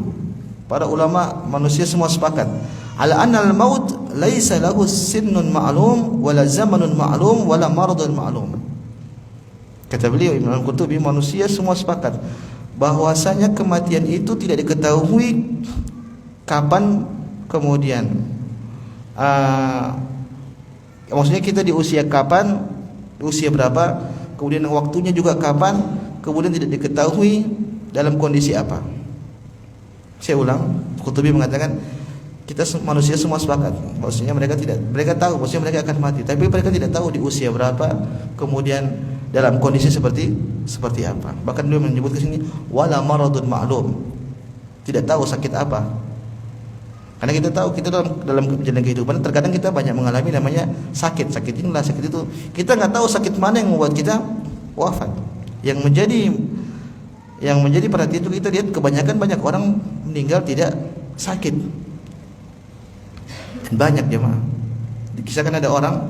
para ulama manusia semua sepakat, ala anna al-maut laisa lahu sinnun ma'lum wala zamanun ma'lum wala maradun ma'lum. Kata beliau Imam Qurtubi, manusia semua sepakat bahwasanya kematian itu tidak diketahui kapan, kemudian Maksudnya kita di usia kapan, di usia berapa, kemudian waktunya juga kapan, kemudian tidak diketahui dalam kondisi apa. Saya ulang, Qurtubi mengatakan kita manusia semua sepakat, maksudnya mereka tahu, maksudnya mereka akan mati, tapi mereka tidak tahu di usia berapa, kemudian dalam kondisi seperti apa. Bahkan beliau menyebut ke sini wala maradun ma'lum, tidak tahu sakit apa. Karena kita tahu kita dalam perjalanan kehidupan terkadang kita banyak mengalami namanya sakit inilah, sakit itu. Kita nggak tahu sakit mana yang membuat kita wafat. Yang menjadi perhatian itu kita lihat kebanyakan banyak orang meninggal tidak sakit. Dan banyak jemaah. Dikisahkan ada orang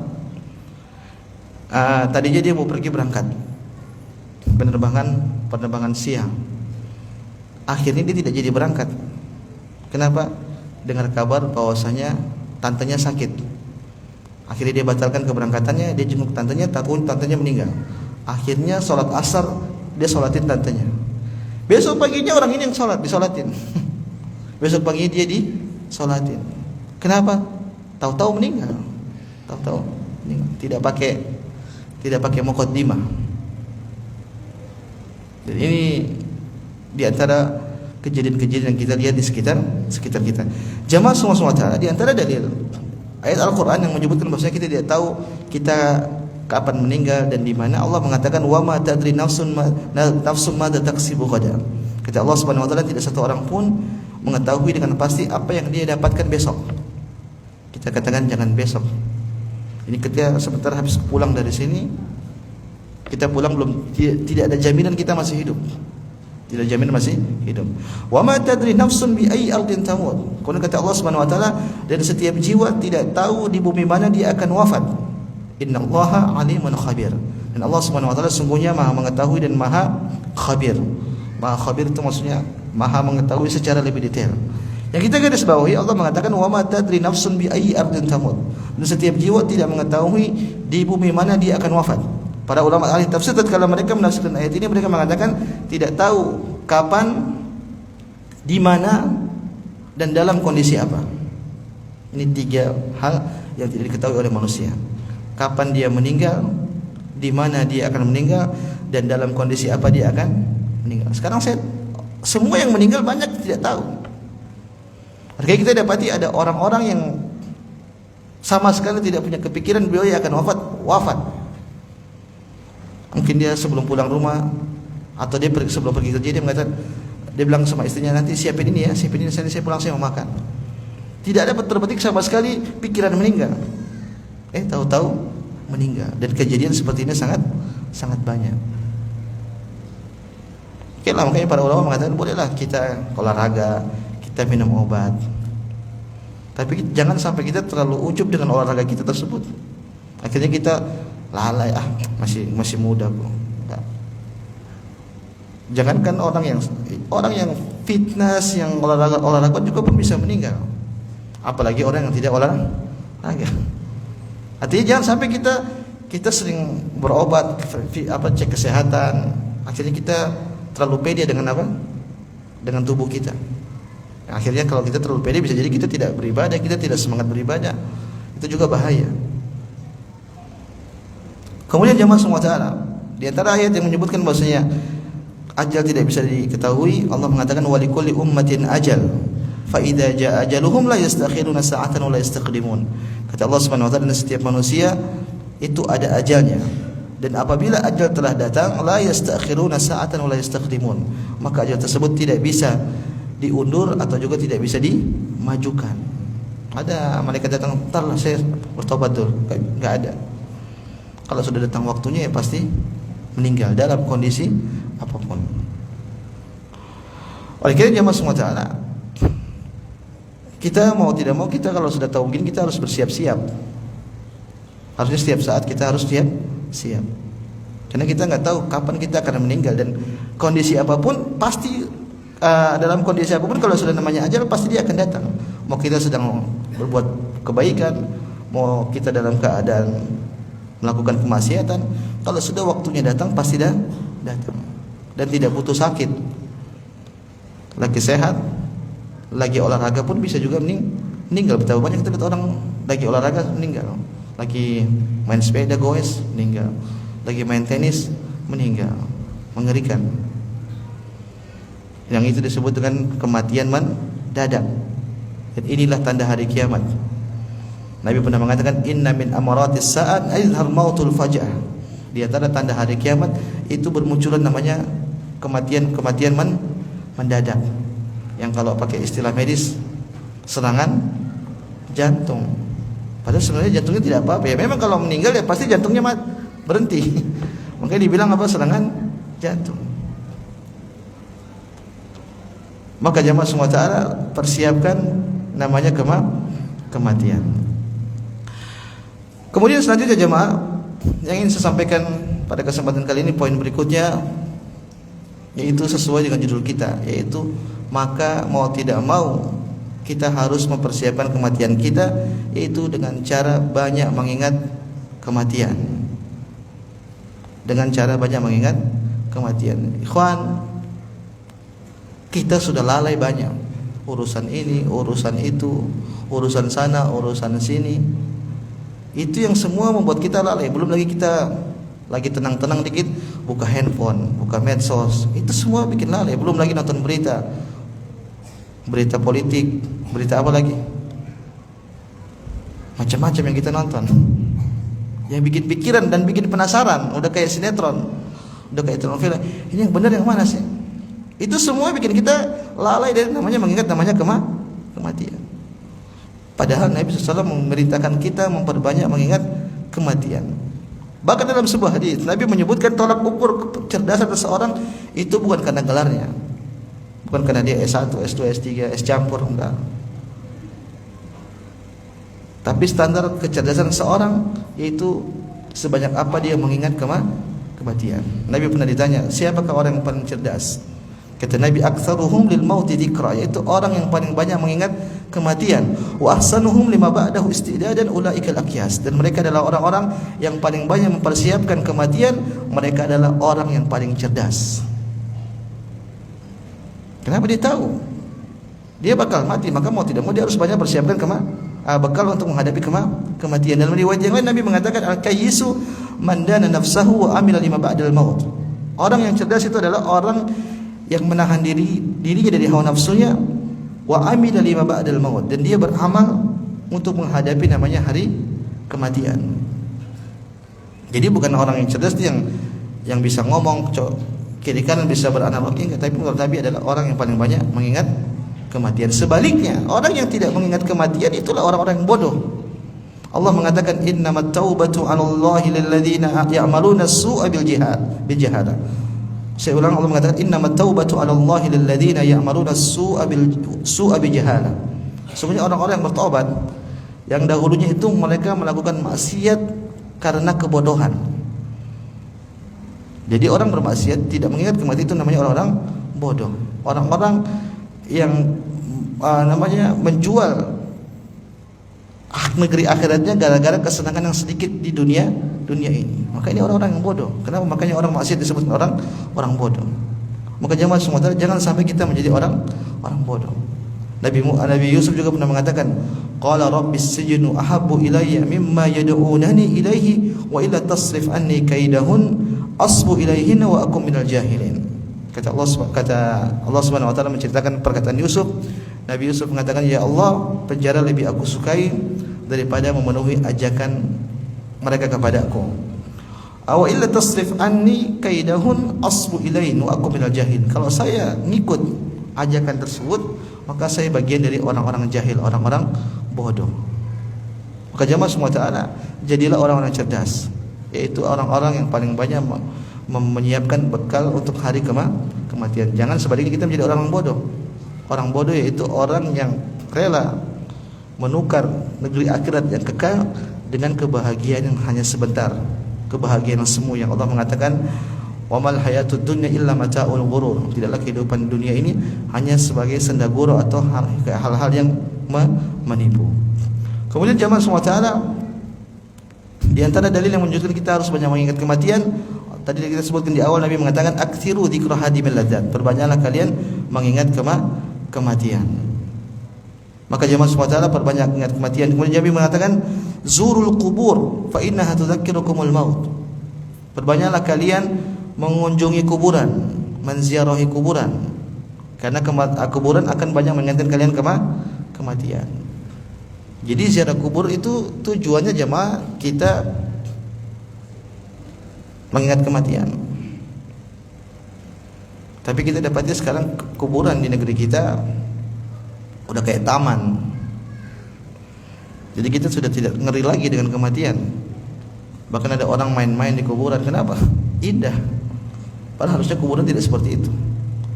tadinya dia mau pergi berangkat penerbangan siang. Akhirnya dia tidak jadi berangkat. Kenapa? Dengar kabar bahwasanya tantenya sakit. Akhirnya dia batalkan keberangkatannya, dia jenguk tantenya, takut tantenya meninggal. Akhirnya sholat asar dia sholatin tantenya. Besok paginya orang ini yang disolatin. Besok pagi dia disolatin. Kenapa? Tahu-tahu meninggal. Tidak pakai muqaddimah. Dan ini di antara kejadian-kejadian yang kita lihat di sekitar kita. Jamaah semua taala, di antara dalil ayat Al-Qur'an yang menyebutkan bahwasanya kita tidak tahu kita kapan meninggal dan di mana. Allah mengatakan wa ma tadri nafsun ma taksibu ghadan. Kata Allah Subhanahu wa taala, tidak satu orang pun mengetahui dengan pasti apa yang dia dapatkan besok. Kita katakan jangan besok. Ini ketika sebentar habis pulang dari sini, kita pulang tidak ada jaminan kita masih hidup. Tidak jamin masih hidup. Wa ma tadri nafsun bi ayyi ardin tamut. Kemudian kata Allah Subhanahu wa taala, dan setiap jiwa tidak tahu di bumi mana dia akan wafat. Innallaha alimun khabir. Dan Allah Subhanahu wa taala sungguhnya Maha mengetahui dan Maha khabir. Maha khabir itu maksudnya Maha mengetahui secara lebih detail. Yang kita garis bawahi, Allah mengatakan wa ma tadri nafsun bi ayyi ardin tamut. Dan setiap jiwa tidak mengetahui di bumi mana dia akan wafat. Para ulama ahli tafsir tatkala mereka menafsirkan ayat ini, mereka mengatakan tidak tahu kapan, di mana, dan dalam kondisi apa. Ini tiga hal yang tidak diketahui oleh manusia. Kapan dia meninggal, di mana dia akan meninggal, dan dalam kondisi apa dia akan meninggal. Sekarang semua yang meninggal banyak tidak tahu. Makanya kita dapati ada orang-orang yang sama sekali tidak punya kepikiran beliau akan wafat. Mungkin dia sebelum pulang rumah atau dia sebelum pergi kerja dia bilang sama istrinya, nanti siapin ini saya pulang saya mau makan. Tidak ada terbetik sama sekali pikiran meninggal. Tahu-tahu meninggal. Dan kejadian seperti ini sangat banyak. Makanya para ulama mengatakan bolehlah kita olahraga, kita minum obat. Tapi jangan sampai kita terlalu ujub dengan olahraga kita tersebut. Akhirnya kita lalai, masih muda kok. Jangankan orang yang fitness, yang olahraga juga pun bisa meninggal. Apalagi orang yang tidak olahraga. Artinya jangan sampai kita sering berobat, cek kesehatan, akhirnya kita terlalu pede dengan dengan tubuh kita. Akhirnya kalau kita terlalu pede bisa jadi kita tidak beribadah, kita tidak semangat beribadah. Itu juga bahaya. Kemudian jamaah semua taala, di antara ayat yang menyebutkan bahwasanya ajal tidak bisa diketahui, Allah mengatakan walikulli ummatin ajal fa idza jaa ajaluhum la yastakhiruna sa'atan wa la yastaqdimun. Kata Allah Subhanahu wa taala, dan setiap manusia itu ada ajalnya, dan apabila ajal telah datang la yastakhiruna sa'atan wa la yastaqdimun, maka ajal tersebut tidak bisa diundur atau juga tidak bisa dimajukan. Ada malaikat datang, "Entarlah saya bertobat dulu." Enggak ada. Kalau sudah datang waktunya ya pasti meninggal dalam kondisi apapun. Oleh karena jemaah semua taala, kita mau tidak mau, kita kalau sudah tahu begini kita harus bersiap-siap. Harusnya setiap saat kita harus siap. Karena kita nggak tahu kapan kita akan meninggal, dan kondisi apapun pasti dalam kondisi apapun kalau sudah namanya ajal pasti dia akan datang. Mau kita sedang berbuat kebaikan, mau kita dalam keadaan melakukan kemaksiatan, kalau sudah waktunya datang pasti datang, dan tidak butuh sakit. Lagi sehat, lagi olahraga pun bisa juga meninggal. Betapa banyak kita lihat orang lagi olahraga meninggal, lagi main sepeda goes meninggal, lagi main tenis meninggal. Mengerikan. Yang itu disebut dengan kematian mendadak. Dan inilah tanda hari kiamat. Nabi pernah mengatakan inna min amaratis sa'at aizhar mautul faja'ah. Di antara tanda hari kiamat itu bermunculan namanya kematian mendadak. Yang kalau pakai istilah medis serangan jantung. Padahal sebenarnya jantungnya tidak apa-apa ya. Memang kalau meninggal ya pasti jantungnya berhenti. Makanya dibilang apa? Serangan jantung. Maka jamaah semua ta'ala persiapkan namanya kematian. Kemudian selanjutnya jamaah yang ingin saya sampaikan pada kesempatan kali ini, poin berikutnya yaitu sesuai dengan judul kita, yaitu maka mau tidak mau kita harus mempersiapkan kematian kita, yaitu dengan cara banyak mengingat kematian. Dengan cara banyak mengingat kematian. Ikhwan, kita sudah lalai banyak urusan ini, urusan itu, urusan sana, urusan sini. Itu yang semua membuat kita lalai. Belum lagi kita lagi tenang-tenang dikit buka handphone, buka medsos. Itu semua bikin lalai. Belum lagi nonton berita, berita politik, berita apa lagi, macam-macam yang kita nonton, yang bikin pikiran dan bikin penasaran. Udah kayak sinetron, udah kayak televisi. Ini yang benar yang mana sih? Itu semua bikin kita lalai dari namanya mengingat namanya kematian. Padahal Nabi SAW memerintahkan kita memperbanyak mengingat kematian. Bahkan dalam sebuah hadis Nabi menyebutkan tolak ukur kecerdasan seseorang itu bukan karena gelarnya, bukan karena dia S1, S2, S3, S campur, enggak. Tapi standar kecerdasan seseorang yaitu sebanyak apa dia mengingat kematian. Nabi pernah ditanya, siapakah orang yang paling cerdas? Kata Nabi, aktsaruhum lil mauti dzikra, yaitu orang yang paling banyak mengingat kematian. Wa ahsanuhum lima ba'dahu istidadan ulaikal aqyas, dan mereka adalah orang-orang yang paling banyak mempersiapkan kematian. Mereka adalah orang yang paling cerdas. Kenapa dia tahu dia bakal mati, maka mau tidak mau dia harus banyak persiapkan bekal untuk menghadapi kematian. Dalam riwayat yang lain Nabi mengatakan al-kayyisu man dana nafsahu wa amila lima ba'dal maut. Orang yang cerdas itu adalah orang yang menahan dirinya dari hawa nafsunya, wa amila lima ba'dal maut, dan dia beramal untuk menghadapi namanya hari kematian. Jadi bukan orang yang cerdas yang bisa ngomong kiri kanan bisa beranalogi, tapi menurut Nabi adalah orang yang paling banyak mengingat kematian. Sebaliknya, orang yang tidak mengingat kematian itulah orang-orang yang bodoh. Allah mengatakan innamat taubatu 'alallahi lil ladzina ya'maluna as-su'a bil jahalah. Saya ulang, Allah mengatakan innamat taubatu 'alallahi lil ladzina ya'maluna as-su'a bi jahalah. Sebenarnya orang-orang yang bertobat yang dahulunya itu mereka melakukan maksiat karena kebodohan. Jadi orang bermaksiat tidak mengingat kematian itu namanya orang-orang bodoh. Orang-orang yang menjual negeri akhiratnya gara-gara kesenangan yang sedikit di dunia ini. Maka ini orang-orang yang bodoh. Kenapa? Makanya orang maksiat disebut orang bodoh. Maka jemaah semua jangan sampai kita menjadi orang bodoh. Nabi Yusuf juga pernah mengatakan, qala rabbis sijnu ahabbu ilayya mimma yad'unani ilayhi wa illa tasrif anni kaidahun asbu ilayhinna wa akum minal jahilin. Kata Allah Subhanahu wa taala menceritakan perkataan Yusuf. Nabi Yusuf mengatakan, ya Allah, penjara lebih aku sukai daripada memenuhi ajakan mereka kepadaku. Aw illa tasrif anni kaidahun asbu ilain wa aku minal jahil. Kalau saya ngikut ajakan tersebut, maka saya bagian dari orang-orang jahil, orang-orang bodoh. Maka jamaah semua ta'ala, jadilah orang-orang cerdas, yaitu orang-orang yang paling banyak menyiapkan bekal untuk hari kematian. Jangan sebaliknya kita menjadi orang bodoh. Orang bodoh yaitu orang yang rela menukar negeri akhirat yang kekal dengan kebahagiaan yang hanya sebentar, kebahagiaan yang semu, yang Allah mengatakan wa mal hayatud dunya illa mata'ul ghurur. Tidaklah kehidupan dunia ini hanya sebagai senda gurau atau hal-hal yang menipu. Kemudian jamaah semua ta'ala, di antara dalil yang menunjukkan kita harus banyak mengingat kematian, tadi kita sebutkan di awal, Nabi mengatakan aktsiru dzikra hadimil ladzat. Perbanyaklah kalian mengingat kematian. Maka jemaah SWT perbanyak ingat kematian. Kemudian Nabi mengatakan, zurul kubur fa innaha tudzakirukumul maut. Perbanyaklah kalian mengunjungi kuburan, menziarahi kuburan, karena kuburan akan banyak mengingatkan kalian kematian. Jadi ziarah kubur itu tujuannya jemaah kita mengingat kematian. Tapi kita dapati sekarang kuburan di negeri kita udah kayak taman. Jadi kita sudah tidak ngeri lagi dengan kematian. Bahkan ada orang main-main di kuburan. Kenapa? Indah. Padahal harusnya kuburan tidak seperti itu.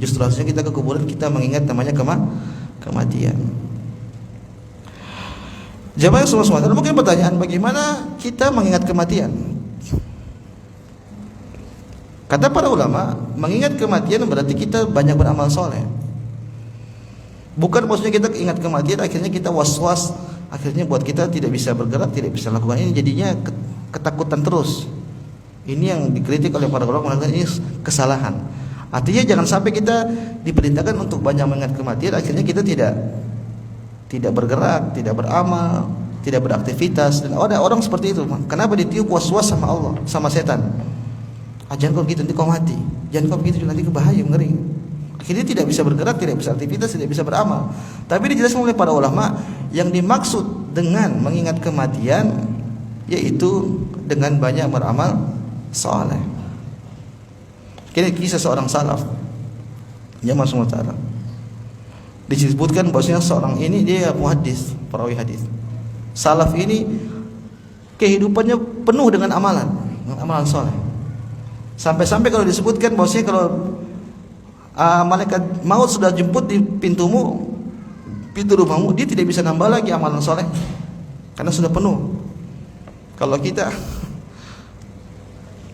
Justru harusnya kita ke kuburan kita mengingat namanya kematian. Jemaah yang semua mungkin pertanyaan, bagaimana kita mengingat kematian? Kata para ulama, mengingat kematian berarti kita banyak beramal soleh. Bukan maksudnya kita ingat kematian akhirnya kita was-was, akhirnya buat kita tidak bisa bergerak, tidak bisa lakukan ini, jadinya ketakutan terus. Ini yang dikritik oleh para ulama, mengatakan ini kesalahan. Artinya jangan sampai kita diperintahkan untuk banyak mengingat kematian, akhirnya kita tidak bergerak, tidak beramal, tidak beraktivitas. Dan ada orang seperti itu. Kenapa ditiup was-was sama Allah, sama setan? Jangan kau begitu, nanti kau mati. Jangan kau begitu, nanti kebahaya, ngeri. Akhirnya tidak bisa bergerak, tidak bisa aktivitas, tidak bisa beramal. Tapi dijelaskan oleh para ulama, yang dimaksud dengan mengingat kematian yaitu dengan banyak beramal saleh. Ini kisah seorang salaf, jamaah semua taala. Disebutkan bahwasanya seorang ini dia muhaddis, perawi hadis. Salaf ini kehidupannya penuh dengan amalan saleh. Sampai-sampai kalau disebutkan bahwasanya kalau malaikat maut sudah jemput di pintu rumahmu, dia tidak bisa nambah lagi amalan soleh karena sudah penuh. Kalau kita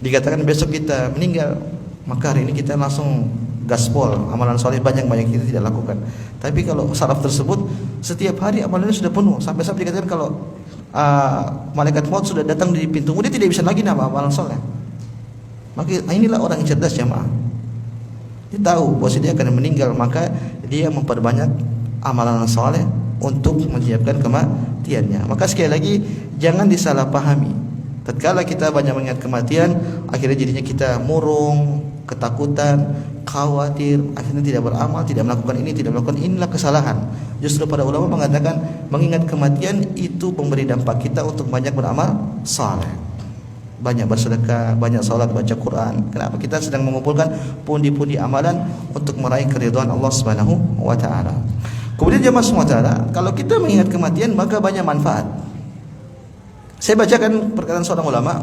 dikatakan besok kita meninggal, maka hari ini kita langsung gaspol, amalan soleh banyak kita tidak lakukan. Tapi kalau salaf tersebut setiap hari amalannya sudah penuh, sampai-sampai dikatakan kalau malaikat maut sudah datang di pintumu, dia tidak bisa lagi nambah amalan soleh. Maka inilah orang yang cerdas jamaah. Dia tahu bahwa dia akan meninggal, maka dia memperbanyak amalan soleh untuk menyiapkan kematiannya. Maka sekali lagi jangan disalahpahami. Tatkala kita banyak mengingat kematian, akhirnya jadinya kita murung, ketakutan, khawatir, akhirnya tidak beramal, tidak melakukan ini, tidak melakukan inilah kesalahan. Justru para ulama mengatakan mengingat kematian itu memberi dampak kita untuk banyak beramal saleh. Banyak bersedekah, banyak salat, baca Quran. Kenapa? Kita sedang mengumpulkan pundi-pundi amalan untuk meraih keridhaan Allah Subhanahu wa taala. Kemudian jemaah semua taala, kalau kita mengingat kematian maka banyak manfaat. Saya bacakan perkataan seorang ulama.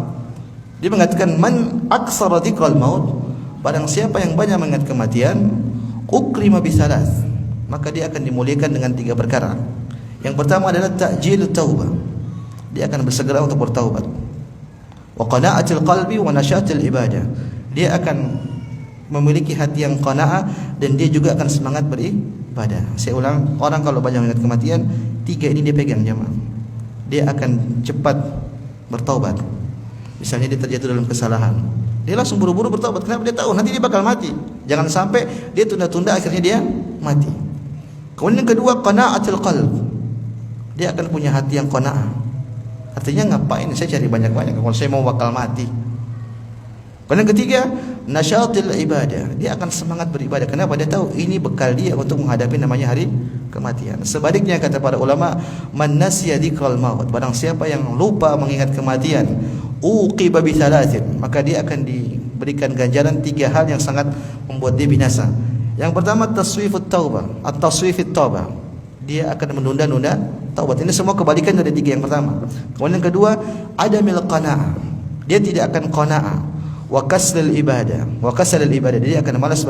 Dia mengatakan man aksara dzikral maut, barang siapa yang banyak mengingat kematian, ukrima bisalas, maka dia akan dimuliakan dengan 3 perkara. Yang pertama adalah ta'jilut taubah. Dia akan bersegera untuk bertaubat. Wa qana'atil qalbi wa nasyatil ibadah. Dia akan memiliki hati yang qanaah dan dia juga akan semangat beribadah. Saya ulang, orang kalau banyak mengingat kematian, 3 ini dia pegang jemaah. Dia akan cepat bertaubat. Misalnya dia terjatuh dalam kesalahan, dia langsung buru-buru bertaubat. Kenapa? Dia tahu nanti dia bakal mati. Jangan sampai dia tunda-tunda akhirnya dia mati. Kemudian yang kedua, qana'atul qalb. Dia akan punya hati yang qanaah. Artinya ngapain saya cari banyak-banyak kalau saya mau bakal mati. Kemudian yang ketiga, nasyatil ibadah. Dia akan semangat beribadah. Kenapa? Dia tahu ini bekal dia untuk menghadapi namanya hari kematian. Sebaliknya kata para ulama, man nasiya dzikral maut, barang siapa yang lupa mengingat kematian, uqiba bi thalathin, maka dia akan diberikan ganjaran 3 hal yang sangat membuat dia binasa. Yang pertama taswifut taubah, at-taswifit taubah. Dia akan menunda-nunda taubat. Ini semua kebalikan dari 3 yang pertama. Kemudian yang kedua, adamil qanaah. Dia tidak akan qanaah. Wa kasrul ibadah. Wa kasrul ibadah. Dia akan malas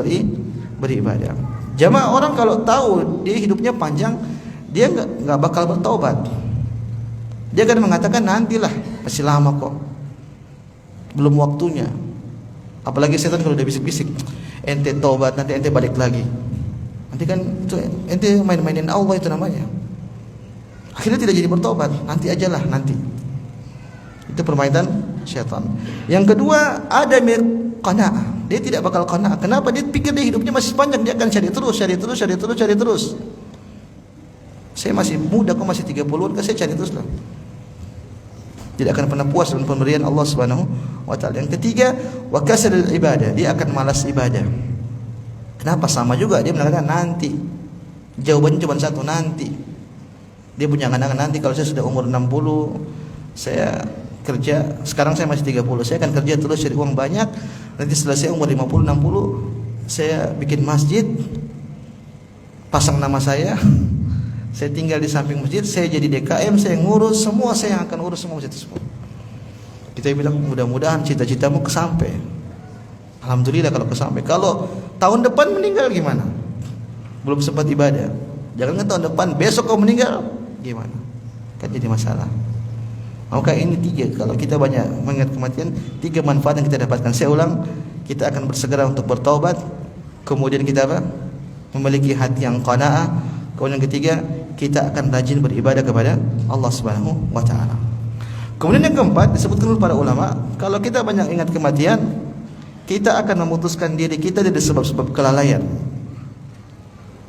beribadah. Jamaah, orang kalau tahu dia hidupnya panjang, dia enggak bakal bertaubat. Dia akan mengatakan nantilah, masih lama kok. Belum waktunya. Apalagi setan kalau udah bisik-bisik, ente taubat nanti ente balik lagi. Nanti kan itu ente main-mainin Allah itu namanya. Akhirnya tidak jadi bertobat. Nanti ajalah nanti. Itu permainan syaitan. Yang kedua, ada qanaah. Dia tidak bakal qanaah. Kenapa? Dia pikir dia hidupnya masih panjang, dia akan cari terus. Saya masih muda, kok masih 30-an, saya cari terus lah. Tidak akan pernah puas dengan pemberian Allah Subhanahu wa taala. Yang ketiga, wa kasrul ibadah, dia akan malas ibadah. Kenapa? Sama juga dia mengatakan nanti. Jawabannya cuma satu, nanti. Dia punya angan-angan, nanti kalau saya sudah umur 60, saya kerja, sekarang saya masih 30, saya akan kerja terus cari uang banyak. Nanti setelah saya umur 50, 60, saya bikin masjid, pasang nama saya tinggal di samping masjid, saya jadi DKM, saya ngurus semua, saya yang akan urus semua masjid tersebut. Kita bilang mudah-mudahan cita-citamu kesampai. Alhamdulillah kalau kesampai. Kalau tahun depan meninggal gimana? Belum sempat ibadah. Jangan tahun depan, besok kau meninggal gimana? Kan jadi masalah. Maka ini tiga, kalau kita banyak mengingat kematian, tiga manfaat yang kita dapatkan. Saya ulang, kita akan bersegera untuk bertaubat. Kemudian kita apa? Memiliki hati yang qanaah. Kemudian yang ketiga, kita akan rajin beribadah kepada Allah Subhanahu wa taala. Kemudian yang keempat, disebutkan oleh para ulama, kalau kita banyak ingat kematian, kita akan memutuskan diri kita dari sebab-sebab kelalaian.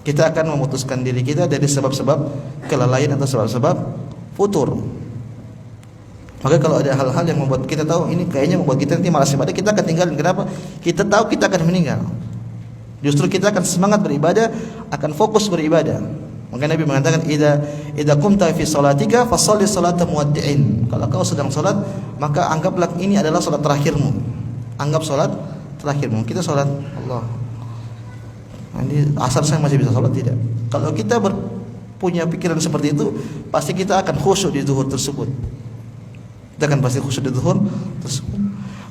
Kita akan memutuskan diri kita dari sebab-sebab kelalaian atau sebab-sebab futur. Maka kalau ada hal-hal yang membuat kita tahu ini kayaknya membuat kita nanti malas ibadah, kita akan tinggalin. Kenapa? Kita tahu kita akan meninggal. Justru kita akan semangat beribadah, akan fokus beribadah. Maka Nabi mengatakan, idza qumta fi salatika fashalli salata muwaddi'in. Kalau kau sedang salat, maka anggaplah ini adalah salat terakhirmu. Anggap salat terakhirmu. Kita salat Allah. Ini asar saya masih bisa salat tidak? Kalau kita punya pikiran seperti itu, pasti kita akan khusyuk di zuhur tersebut. Kita akan pasti khusyuk di zuhur tersebut.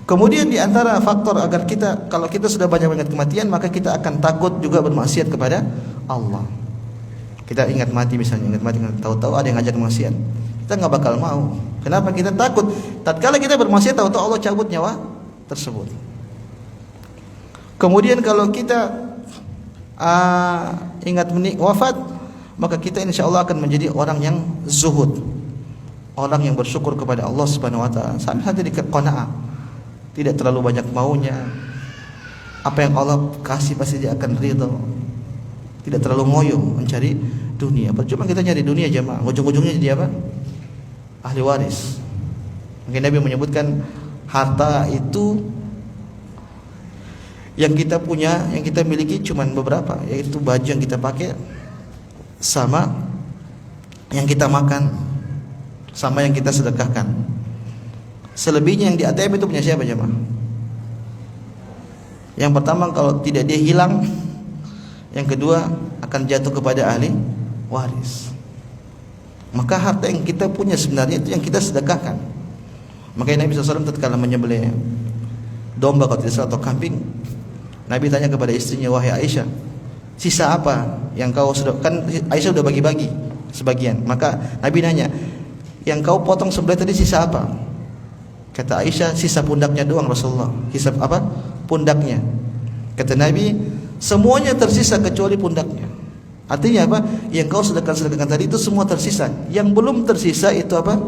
Kemudian di antara faktor agar kita, kalau kita sudah banyak mengingat kematian, maka kita akan takut juga bermaksiat kepada Allah. Kita ingat mati misalnya, ingat mati, tahu-tahu ada yang ngajak maksiat, kita nggak bakal mau. Kenapa? Kita takut. Tatkala kita bermaksiat, tahu-tahu Allah cabut nyawa tersebut. Kemudian kalau kita ingat wafat, maka kita insya Allah akan menjadi orang yang zuhud, orang yang bersyukur kepada Allah Subhanahu wa taala, sampai di qanaah, tidak terlalu banyak maunya. Apa yang Allah kasih pasti dia akan ridha. Tidak terlalu ngoyo mencari dunia. Percuma kita nyari dunia jemaah, ujung-ujungnya jadi apa? Ahli waris. Mungkin Nabi menyebutkan harta itu yang kita punya, yang kita miliki cuma beberapa, yaitu baju yang kita pakai, sama yang kita makan, sama yang kita sedekahkan. Selebihnya yang di ATM itu punya siapa jemaah? Yang pertama kalau tidak dia hilang, yang kedua akan jatuh kepada ahli waris. Maka harta yang kita punya sebenarnya itu yang kita sedekahkan. Makanya Nabi SAW tatkala menyembelih domba kalau tidak salah atau kambing, Nabi tanya kepada istrinya, wahai Aisyah, sisa apa yang kau sudah, kan Aisyah sudah bagi-bagi sebagian. Maka Nabi nanya, yang kau potong sebelah tadi sisa apa? Kata Aisyah, sisa pundaknya doang Rasulullah. Sisa apa? Pundaknya. Kata Nabi, semuanya tersisa kecuali pundaknya. Artinya apa? Yang kau sedekahkan tadi itu semua tersisa. Yang belum tersisa itu apa?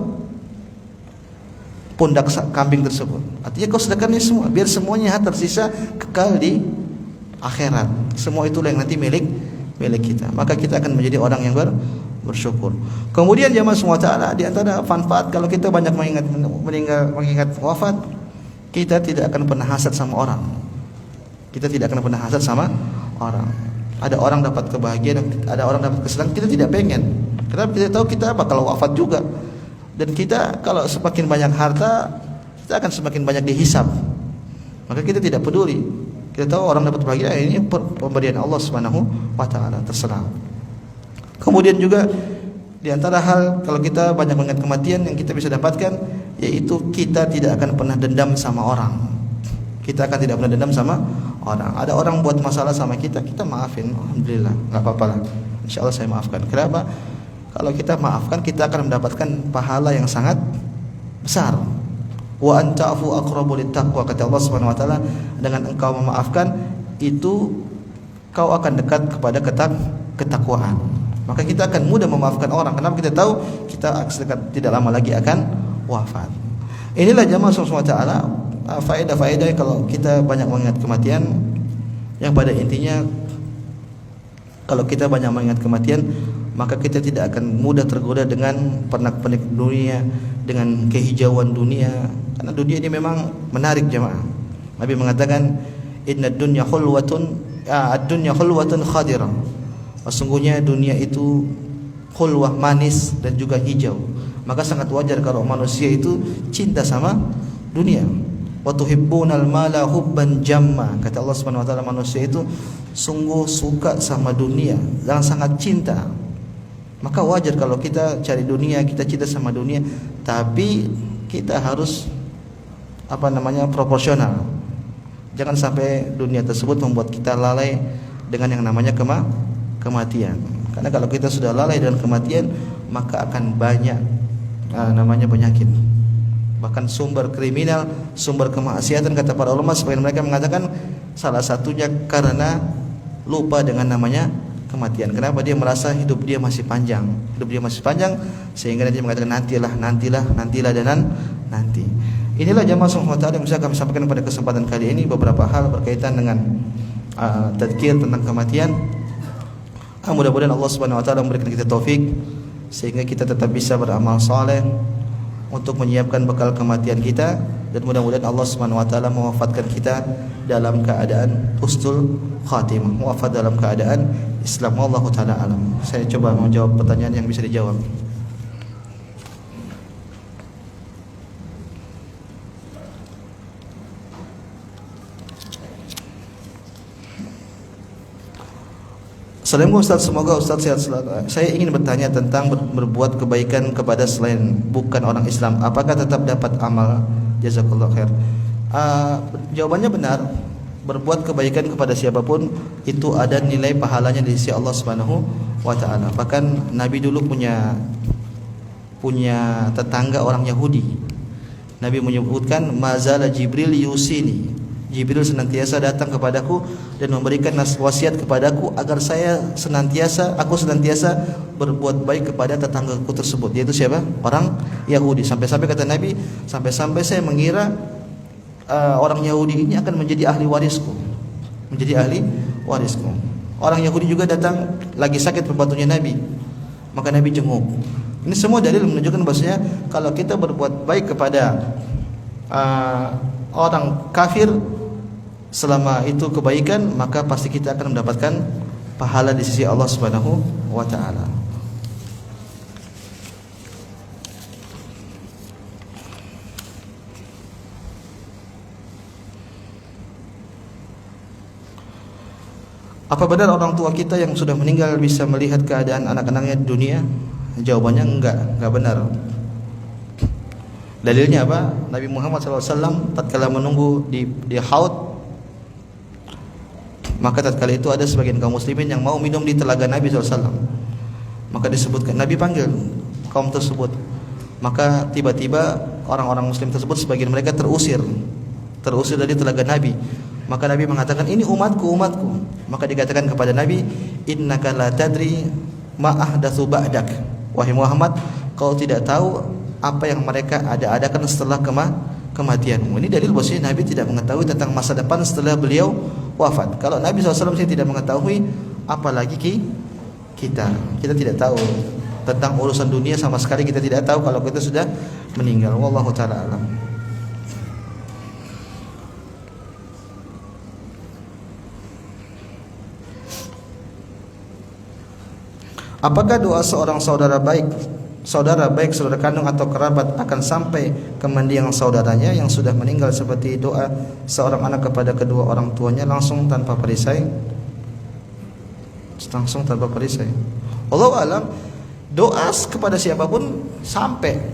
Pundak kambing tersebut. Artinya kau sedekahkan semua, biar semuanya tersisa kekal di akhirat. Semua itulah yang nanti milik kita. Maka kita akan menjadi orang yang bersyukur. Kemudian jamaah semua taala, di antara manfaat kalau kita banyak mengingat wafat, kita tidak akan pernah hasad sama orang. Kita tidak akan pernah hasad sama orang. Ada orang dapat kebahagiaan, ada orang dapat kesenangan, kita tidak pengen. Karena kita tahu kita bakal wafat juga. Dan kita kalau semakin banyak harta, kita akan semakin banyak dihisab. Maka kita tidak peduli. Kita tahu orang dapat bahagia, ini pemberian Allah Subhanahu wa taala, terserah. Kemudian juga di antara hal kalau kita banyak mengingat kematian yang kita bisa dapatkan, yaitu kita tidak akan pernah dendam sama orang. Kita akan tidak pernah dendam sama orang. Ada orang buat masalah sama kita, kita maafin, alhamdulillah, enggak apa-apa lah. Insyaallah saya maafkan. Kenapa? Kalau kita maafkan, kita akan mendapatkan pahala yang sangat besar. Wa anta'fu aqrabu littaqwa, kata Allah Subhanahu wa taala, dengan engkau memaafkan itu kau akan dekat kepada ketakwaan. Maka kita akan mudah memaafkan orang. Kenapa? Kita tahu kita tidak lama lagi akan wafat. Inilah jamaah semua taala faedah-faedah kalau kita banyak mengingat kematian, yang pada intinya kalau kita banyak mengingat kematian, maka kita tidak akan mudah tergoda dengan pernak-pernik dunia, dengan kehijauan dunia. Karena dunia ini memang menarik jemaah. Nabi mengatakan, inna dunya khulwatun, ad-dunya khulwatun khadirah. Sesungguhnya dunia itu khulwah, manis dan juga hijau. Maka sangat wajar kalau manusia itu cinta sama dunia. Wa tuhibbunal mala hubban jamma. Kata Allah Subhanahu wa taala, manusia itu sungguh suka sama dunia dan sangat cinta. Maka wajar kalau kita cari dunia, kita cinta sama dunia, tapi kita harus proporsional. Jangan sampai dunia tersebut membuat kita lalai dengan yang namanya kematian. Karena kalau kita sudah lalai dengan kematian, maka akan banyak penyakit. Bahkan sumber kriminal, sumber kemaksiatan, kata para ulama, sebagian mereka mengatakan salah satunya karena lupa dengan namanya kematian. Kenapa? Dia merasa hidup dia masih panjang, sehingga dia mengatakan nantilah dan nanti. Inilah jamaah subhanahu wa ta'ala yang bisa kami sampaikan pada kesempatan kali ini, beberapa hal berkaitan dengan tadzkir tentang kematian. Mudah-mudahan Allah Subhanahu wa taala memberikan kita taufik sehingga kita tetap bisa beramal saleh untuk menyiapkan bekal kematian kita, dan mudah-mudahan Allah Subhanahu wa taala mewafatkan kita dalam keadaan husnul khatimah, wafat dalam keadaan Islam. Wallahu taala alam. Saya coba menjawab pertanyaan yang bisa dijawab. Assalamualaikum Ustaz, semoga Ustaz sehat selalu. Saya ingin bertanya tentang berbuat kebaikan kepada selain bukan orang Islam, apakah tetap dapat amal? Jazakallahu khair. Jawabannya benar. Berbuat kebaikan kepada siapapun itu ada nilai pahalanya di sisi Allah Subhanahu wa taala. Bahkan Nabi dulu punya tetangga orang Yahudi. Nabi menyebutkan, mazala Jibril yusini. Jibril senantiasa datang kepadaku dan memberikan wasiat kepadaku agar aku senantiasa berbuat baik kepada tetanggaku tersebut, yaitu siapa? Orang Yahudi. Sampai-sampai kata Nabi, sampai-sampai saya mengira orang Yahudi ini akan menjadi ahli warisku. Orang Yahudi juga datang lagi sakit pembantunya Nabi, maka Nabi jenguk. Ini semua dalil menunjukkan bahwasanya kalau kita berbuat baik kepada orang kafir, selama itu kebaikan, maka pasti kita akan mendapatkan pahala di sisi Allah Subhanahu wa taala. Apa benar orang tua kita yang sudah meninggal bisa melihat keadaan anak-anaknya di dunia? Jawabannya enggak benar. Dalilnya apa? Nabi Muhammad SAW tatkala menunggu di haud, maka tatkala itu ada sebagian kaum muslimin yang mau minum di telaga Nabi SAW. Maka disebutkan, Nabi panggil kaum tersebut. Maka tiba-tiba orang-orang muslim tersebut sebagian mereka terusir dari telaga Nabi. Maka Nabi mengatakan, ini umatku. Maka dikatakan kepada Nabi, innaka la tadri ma ahdatsu ba'dak. Wahai Muhammad, kau tidak tahu apa yang mereka adakan setelah kematianmu. Ini dalil bahwasanya Nabi tidak mengetahui tentang masa depan setelah beliau wafat. Kalau Nabi SAW tidak mengetahui, apalagi kita tidak tahu tentang urusan dunia sama sekali. Kita tidak tahu kalau kita sudah meninggal. Wallahu taala alam. Apakah doa seorang saudara baik, saudara kandung atau kerabat akan sampai ke mendiang saudaranya yang sudah meninggal, seperti doa seorang anak kepada kedua orang tuanya langsung tanpa perisai? Wallahu alam, doa kepada siapapun sampai.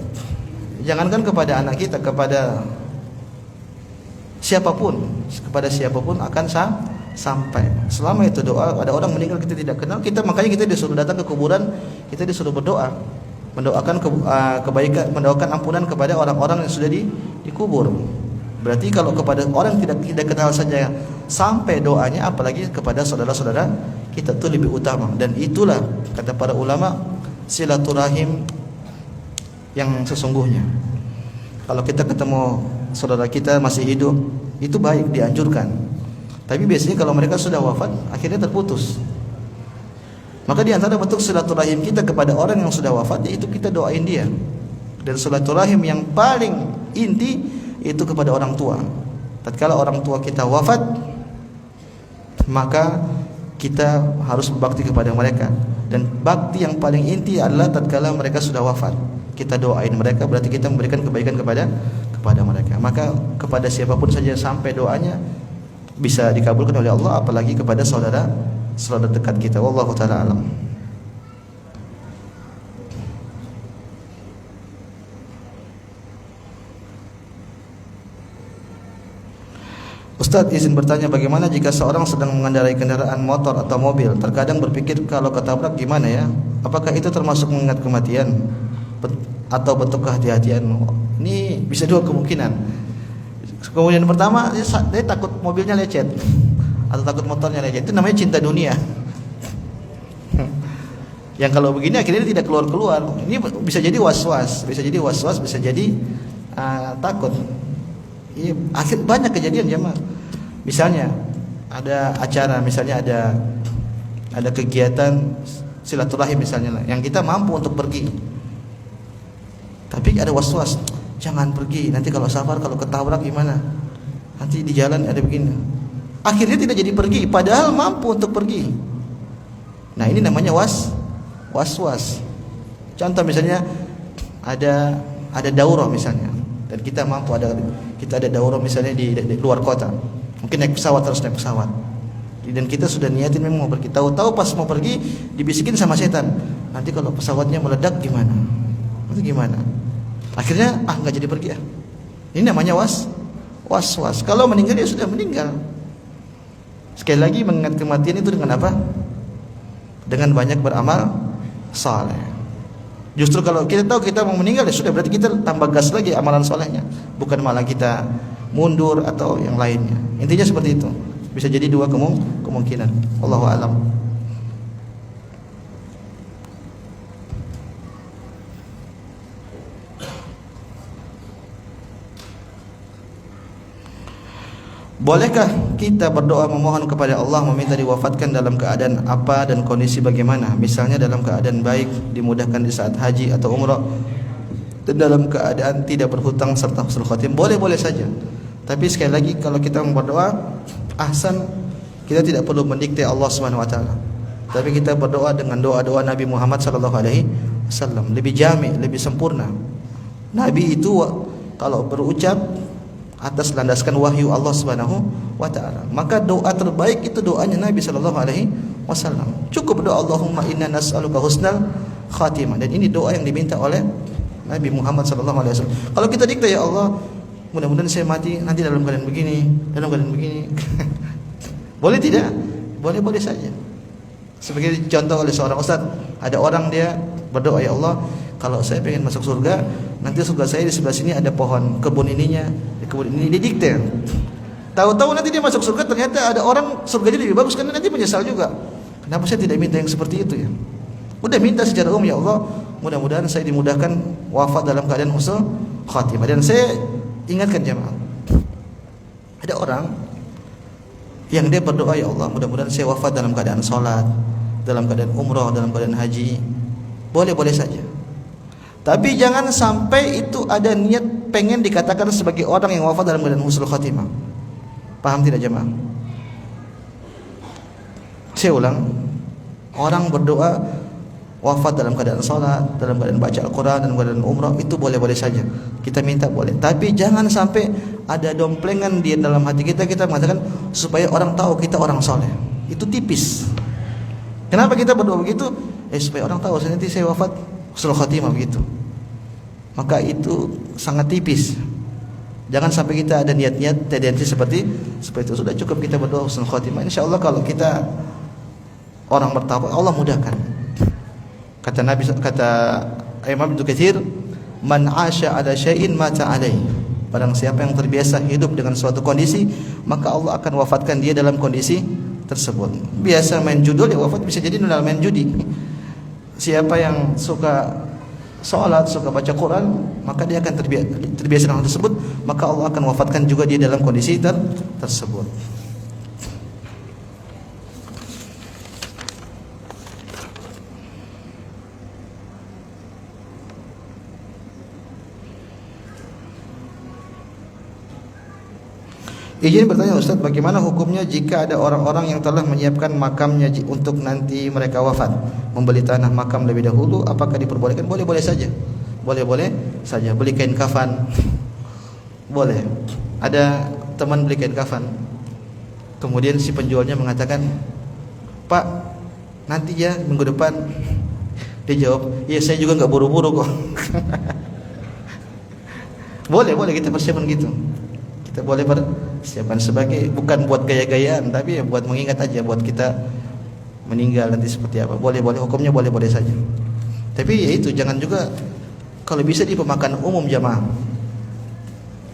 Jangankan kepada anak kita, kepada siapapun akan sampai. Selama itu doa, ada orang meninggal kita tidak kenal, makanya kita disuruh datang ke kuburan, kita disuruh berdoa, mendoakan kebaikan, mendoakan ampunan kepada orang-orang yang sudah dikubur. Berarti kalau kepada orang yang tidak kenal saja sampai doanya, apalagi kepada saudara-saudara kita, itu lebih utama. Dan itulah kata para ulama silaturahim yang sesungguhnya. Kalau kita ketemu saudara kita masih hidup, itu baik, dianjurkan. Tapi biasanya kalau mereka sudah wafat, akhirnya terputus. Maka di antara bentuk silaturahim kita kepada orang yang sudah wafat, yaitu kita doain dia. Dan silaturahim yang paling inti itu kepada orang tua. Tatkala orang tua kita wafat, maka kita harus berbakti kepada mereka. Dan bakti yang paling inti adalah tatkala mereka sudah wafat, kita doain mereka, berarti kita memberikan kebaikan kepada mereka. Maka kepada siapapun saja sampai doanya bisa dikabulkan oleh Allah, apalagi kepada saudara dekat kita. Wallahu taala alam. Ustaz, izin bertanya, bagaimana jika seorang sedang mengendarai kendaraan motor atau mobil, terkadang berpikir kalau ketabrak gimana ya? Apakah itu termasuk mengingat kematian atau bentuk kehati-hatian? Ini bisa dua kemungkinan. Kemudian pertama, dia takut mobilnya lecet atau takut motornya lecet. Itu namanya cinta dunia. Yang kalau begini akhirnya tidak keluar-keluar. Ini bisa jadi was-was, bisa jadi takut. Iya, akhir banyak kejadian jemaah. Misalnya ada acara, misalnya ada kegiatan silaturahim misalnya yang kita mampu untuk pergi. Tapi ada was-was, jangan pergi, nanti kalau safar, kalau ketabrak gimana? Nanti di jalan ada begini. Akhirnya tidak jadi pergi, padahal mampu untuk pergi. Nah, ini namanya was-was. Contoh misalnya ada daurah misalnya, dan kita mampu kita ada daurah misalnya di luar kota. Mungkin naik pesawat, harus naik pesawat. Dan kita sudah niatin memang mau pergi. Tahu-tahu pas mau pergi dibisikin sama setan, nanti kalau pesawatnya meledak gimana? Nanti gimana? Akhirnya nggak jadi pergi ya. Ini namanya was-was. Kalau meninggal ya sudah meninggal. Sekali lagi, mengingat kematian itu dengan apa? Dengan banyak beramal saleh. Justru kalau kita tahu kita mau meninggal ya sudah, berarti kita tambah gas lagi amalan solehnya, bukan malah kita mundur atau yang lainnya. Intinya seperti itu. Bisa jadi dua kemungkinan. Wallahu a'lam. Bolehkah kita berdoa memohon kepada Allah meminta diwafatkan dalam keadaan apa dan kondisi bagaimana? Misalnya dalam keadaan baik, dimudahkan di saat haji atau umrah, dan dalam keadaan tidak berhutang serta husnul khatimah. Boleh-boleh saja. Tapi sekali lagi, kalau kita berdoa, ahsan, kita tidak perlu mendikte Allah Subhanahu wa taala. Tapi kita berdoa dengan doa-doa Nabi Muhammad sallallahu alaihi wasallam, lebih jami', lebih sempurna. Nabi itu kalau berucap atas landaskan wahyu Allah Subhanahu wa taala, maka doa terbaik itu doanya Nabi sallallahu alaihi wasallam. Cukup doa Allahumma inna nas'aluka husnal khatimah, dan ini doa yang diminta oleh Nabi Muhammad sallallahu alaihi wasallam. Kalau kita dikte, ya Allah, mudah-mudahan saya mati nanti dalam keadaan begini, dalam keadaan begini. Boleh tidak? Boleh-boleh saja. Sebagai contoh oleh seorang ustaz, ada orang dia berdoa, ya Allah, kalau saya pengen masuk surga, nanti surga saya di sebelah sini ada pohon, kebun ininya, di kebun ini, didikte. Tahu-tahu nanti dia masuk surga, ternyata ada orang surganya lebih bagus, karena nanti menyesal juga. Kenapa saya tidak minta yang seperti itu ya? Udah minta secara umum, ya Allah, mudah-mudahan saya dimudahkan wafat dalam keadaan husnul khatimah. Dan saya ingatkan jemaah, ada orang yang dia berdoa, ya Allah, mudah-mudahan saya wafat dalam keadaan salat, dalam keadaan umrah, dalam keadaan haji. Boleh-boleh saja. Tapi jangan sampai itu ada niat pengen dikatakan sebagai orang yang wafat dalam keadaan husnul khatimah. Paham tidak jemaah? Saya ulang, orang berdoa wafat dalam keadaan salat, dalam keadaan baca Al-Quran, dalam keadaan umrah, itu boleh-boleh saja. Kita minta boleh. Tapi jangan sampai ada domplengan di dalam hati kita mengatakan supaya orang tahu kita orang soleh. Itu tipis. Kenapa kita berdoa begitu? Supaya orang tahu nanti saya wafat husnul khatimah begitu. Maka itu sangat tipis. Jangan sampai kita ada niat-niat tendensi seperti itu. Sudah cukup kita berdoa husnul khatimah. Insyaallah kalau kita orang bertakwa, Allah mudahkan. Kata Imam Ibnu Katsir, man 'asha 'ala syai'in mata 'alaihi. Barang siapa yang terbiasa hidup dengan suatu kondisi, maka Allah akan wafatkan dia dalam kondisi tersebut. Biasa main judul, ya wafat bisa jadi dalam main judi. Siapa yang suka salat, suka baca Quran, maka dia akan terbiasa dengan hal tersebut, maka Allah akan wafatkan juga dia dalam kondisi tersebut. Izin bertanya Ustaz, bagaimana hukumnya jika ada orang-orang yang telah menyiapkan makamnya untuk nanti mereka wafat, membeli tanah makam lebih dahulu, apakah diperbolehkan? Boleh-boleh saja. Boleh-boleh saja. Beli kain kafan. Boleh. Ada teman beli kain kafan. Kemudian si penjualnya mengatakan, "Pak, nanti ya minggu depan." Dia jawab, "Ya saya juga nggak buru-buru kok." Boleh kita persiapan gitu. Kita boleh persiapan sebagai, bukan buat gaya-gayaan, tapi ya buat mengingat aja, buat kita meninggal nanti seperti apa. Boleh, hukumnya boleh saja. Tapi ya itu, jangan juga kalau bisa di pemakaman umum jamaah.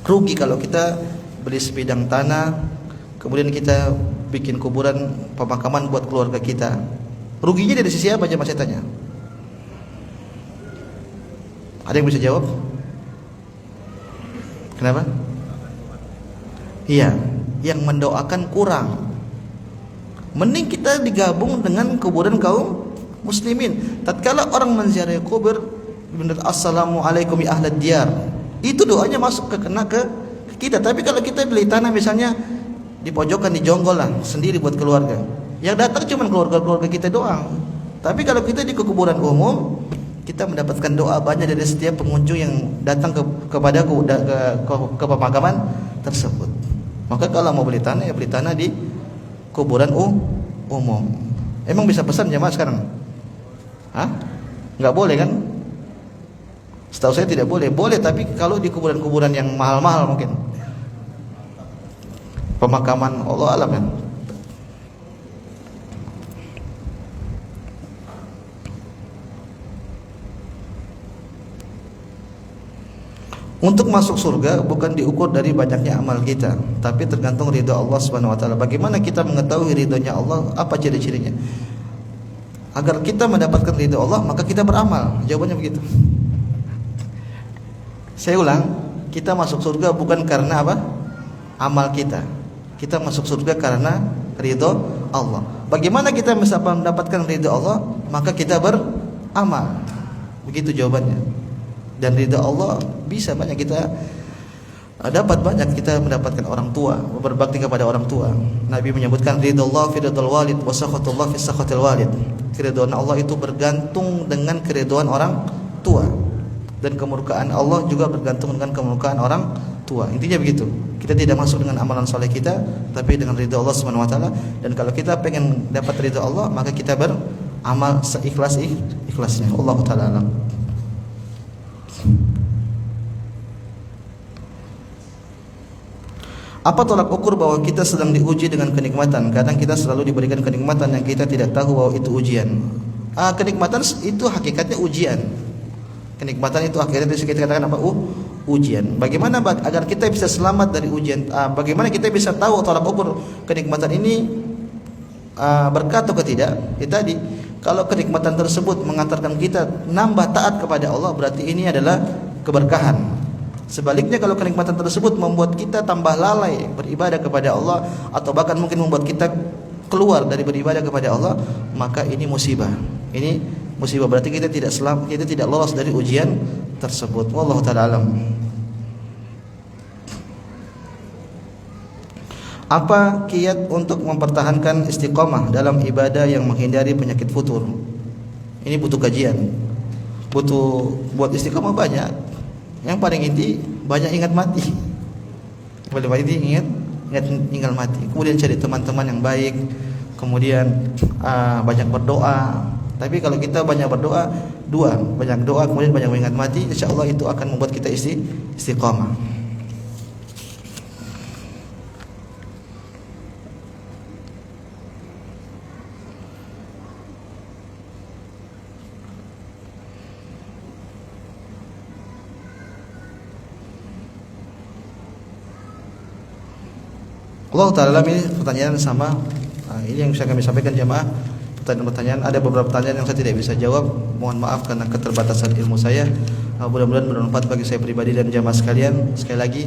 Rugi kalau kita beli sebidang tanah, kemudian kita bikin kuburan pemakaman buat keluarga kita. Ruginya dari sisi apa jamaah, saya tanya? Ada yang bisa jawab? Kenapa? Iya, yang mendoakan kurang. Mending kita digabung dengan kuburan kaum muslimin. Tatkala orang menziarahi kubur, benar assalamualaikum ya ahlad diyar, itu doanya masuk ke kita. Tapi kalau kita beli tanah misalnya di pojokan, di jonggol lah sendiri buat keluarga, yang datang cuma keluarga kita doang. Tapi kalau kita di kuburan umum, kita mendapatkan doa banyak dari setiap pengunjung yang datang kepada pemakaman tersebut. Maka kalau mau beli tanah, ya beli tanah di kuburan umum. Emang bisa pesan jemaah sekarang? Hah? Nggak boleh kan? Setahu saya tidak boleh. Boleh, tapi kalau di kuburan-kuburan yang mahal-mahal mungkin. Pemakaman Allah alam kan. Untuk masuk surga bukan diukur dari banyaknya amal kita, tapi tergantung ridha Allah Subhanahu wa taala. Bagaimana kita mengetahui ridhonya Allah? Apa ciri-cirinya? Agar kita mendapatkan ridha Allah, maka kita beramal. Jawabannya begitu. Saya ulang, kita masuk surga bukan karena apa? Amal kita. Kita masuk surga karena ridha Allah. Bagaimana kita bisa mendapatkan ridha Allah? Maka kita beramal. Begitu jawabannya. Dan ridha Allah bisa banyak kita dapat, banyak kita mendapatkan orang tua, berbakti kepada orang tua. Nabi menyebutkan ridha Allah fi ridhal walid wa sakhatullah fi sakhatil walid. Keridhaan Allah itu bergantung dengan keridhaan orang tua, dan kemurkaan Allah juga bergantung dengan kemurkaan orang tua. Intinya begitu. Kita tidak masuk dengan amalan soleh kita, tapi dengan ridha Allah Subhanahu wa taala. Dan kalau kita pengen dapat ridha Allah, maka kita beramal seikhlas-ikhlasnya. Allah taala alam. Apa tolak ukur bahwa kita sedang diuji dengan kenikmatan? Kadang kita selalu diberikan kenikmatan yang kita tidak tahu bahwa itu ujian. Kenikmatan itu hakikatnya ujian. Kenikmatan itu hakikatnya kita katakan apa? Ujian. Bagaimana agar kita bisa selamat dari ujian? Bagaimana kita bisa tahu tolak ukur kenikmatan ini berkah atau tidak? Itu tadi, kalau kenikmatan tersebut mengantarkan kita nambah taat kepada Allah, berarti ini adalah keberkahan. Sebaliknya kalau kenikmatan tersebut membuat kita tambah lalai beribadah kepada Allah, atau bahkan mungkin membuat kita keluar dari beribadah kepada Allah, maka ini musibah. Ini musibah, berarti kita tidak selamat, kita tidak lolos dari ujian tersebut. Wallahu taala alam. Apa kiat untuk mempertahankan istiqomah dalam ibadah yang menghindari penyakit futur? Ini butuh kajian. Buat istiqomah banyak. Yang paling inti, banyak ingat mati. Paling inti ingat mati. Kemudian cari teman-teman yang baik. Kemudian banyak berdoa. Tapi kalau kita banyak berdoa, banyak doa kemudian banyak mengingat mati, insya Allah itu akan membuat kita istiqamah. Allah Ta'ala, ini pertanyaan sama ini yang bisa kami sampaikan jamaah. Pertanyaan, ada beberapa pertanyaan yang saya tidak bisa jawab. Mohon maaf karena keterbatasan ilmu saya. Mudah-mudahan bermanfaat bagi saya pribadi dan jamaah sekalian. Sekali lagi,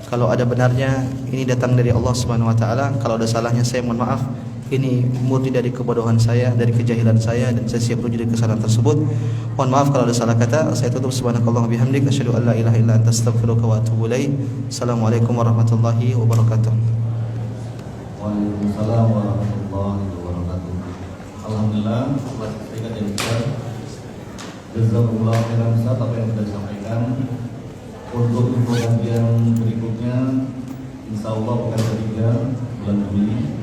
kalau ada benarnya ini datang dari Allah Subhanahu wa taala. Kalau ada salahnya saya mohon maaf. Ini murni dari kebodohan saya, dari kejahilan saya, dan saya siap rujuk dari kesalahan tersebut. Mohon maaf kalau ada salah kata. Saya tutup subhanakallah bihamdik asyhadu an la ilaha illa anta astaghfiruka wa atubu ilaik. Assalamualaikum warahmatullahi wabarakatuh. Waalaikumsalam warahmatullahi wabarakatuh. Alhamdulillah, telah disampaikan yang besar. Jazakumullah khairan Ustaz apa yang sudah disampaikan. Untuk info kajian berikutnya, insya Allah pekan ketiga bulan Juli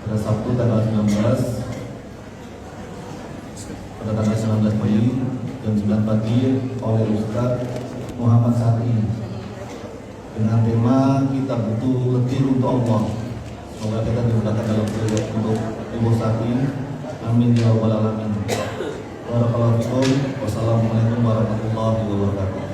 pada Sabtu tanggal 19 pada tanggal 19 Mei jam 9 pagi oleh Ustaz Muhammad Sari dengan tema kita butuh letih untuk Allah. Semoga kita dimudahkan dalam proyek untuk Ibu Sati. Amin ya rabbal alamin. Barakallahu fikum. Wassalamualaikum warahmatullahi wabarakatuh.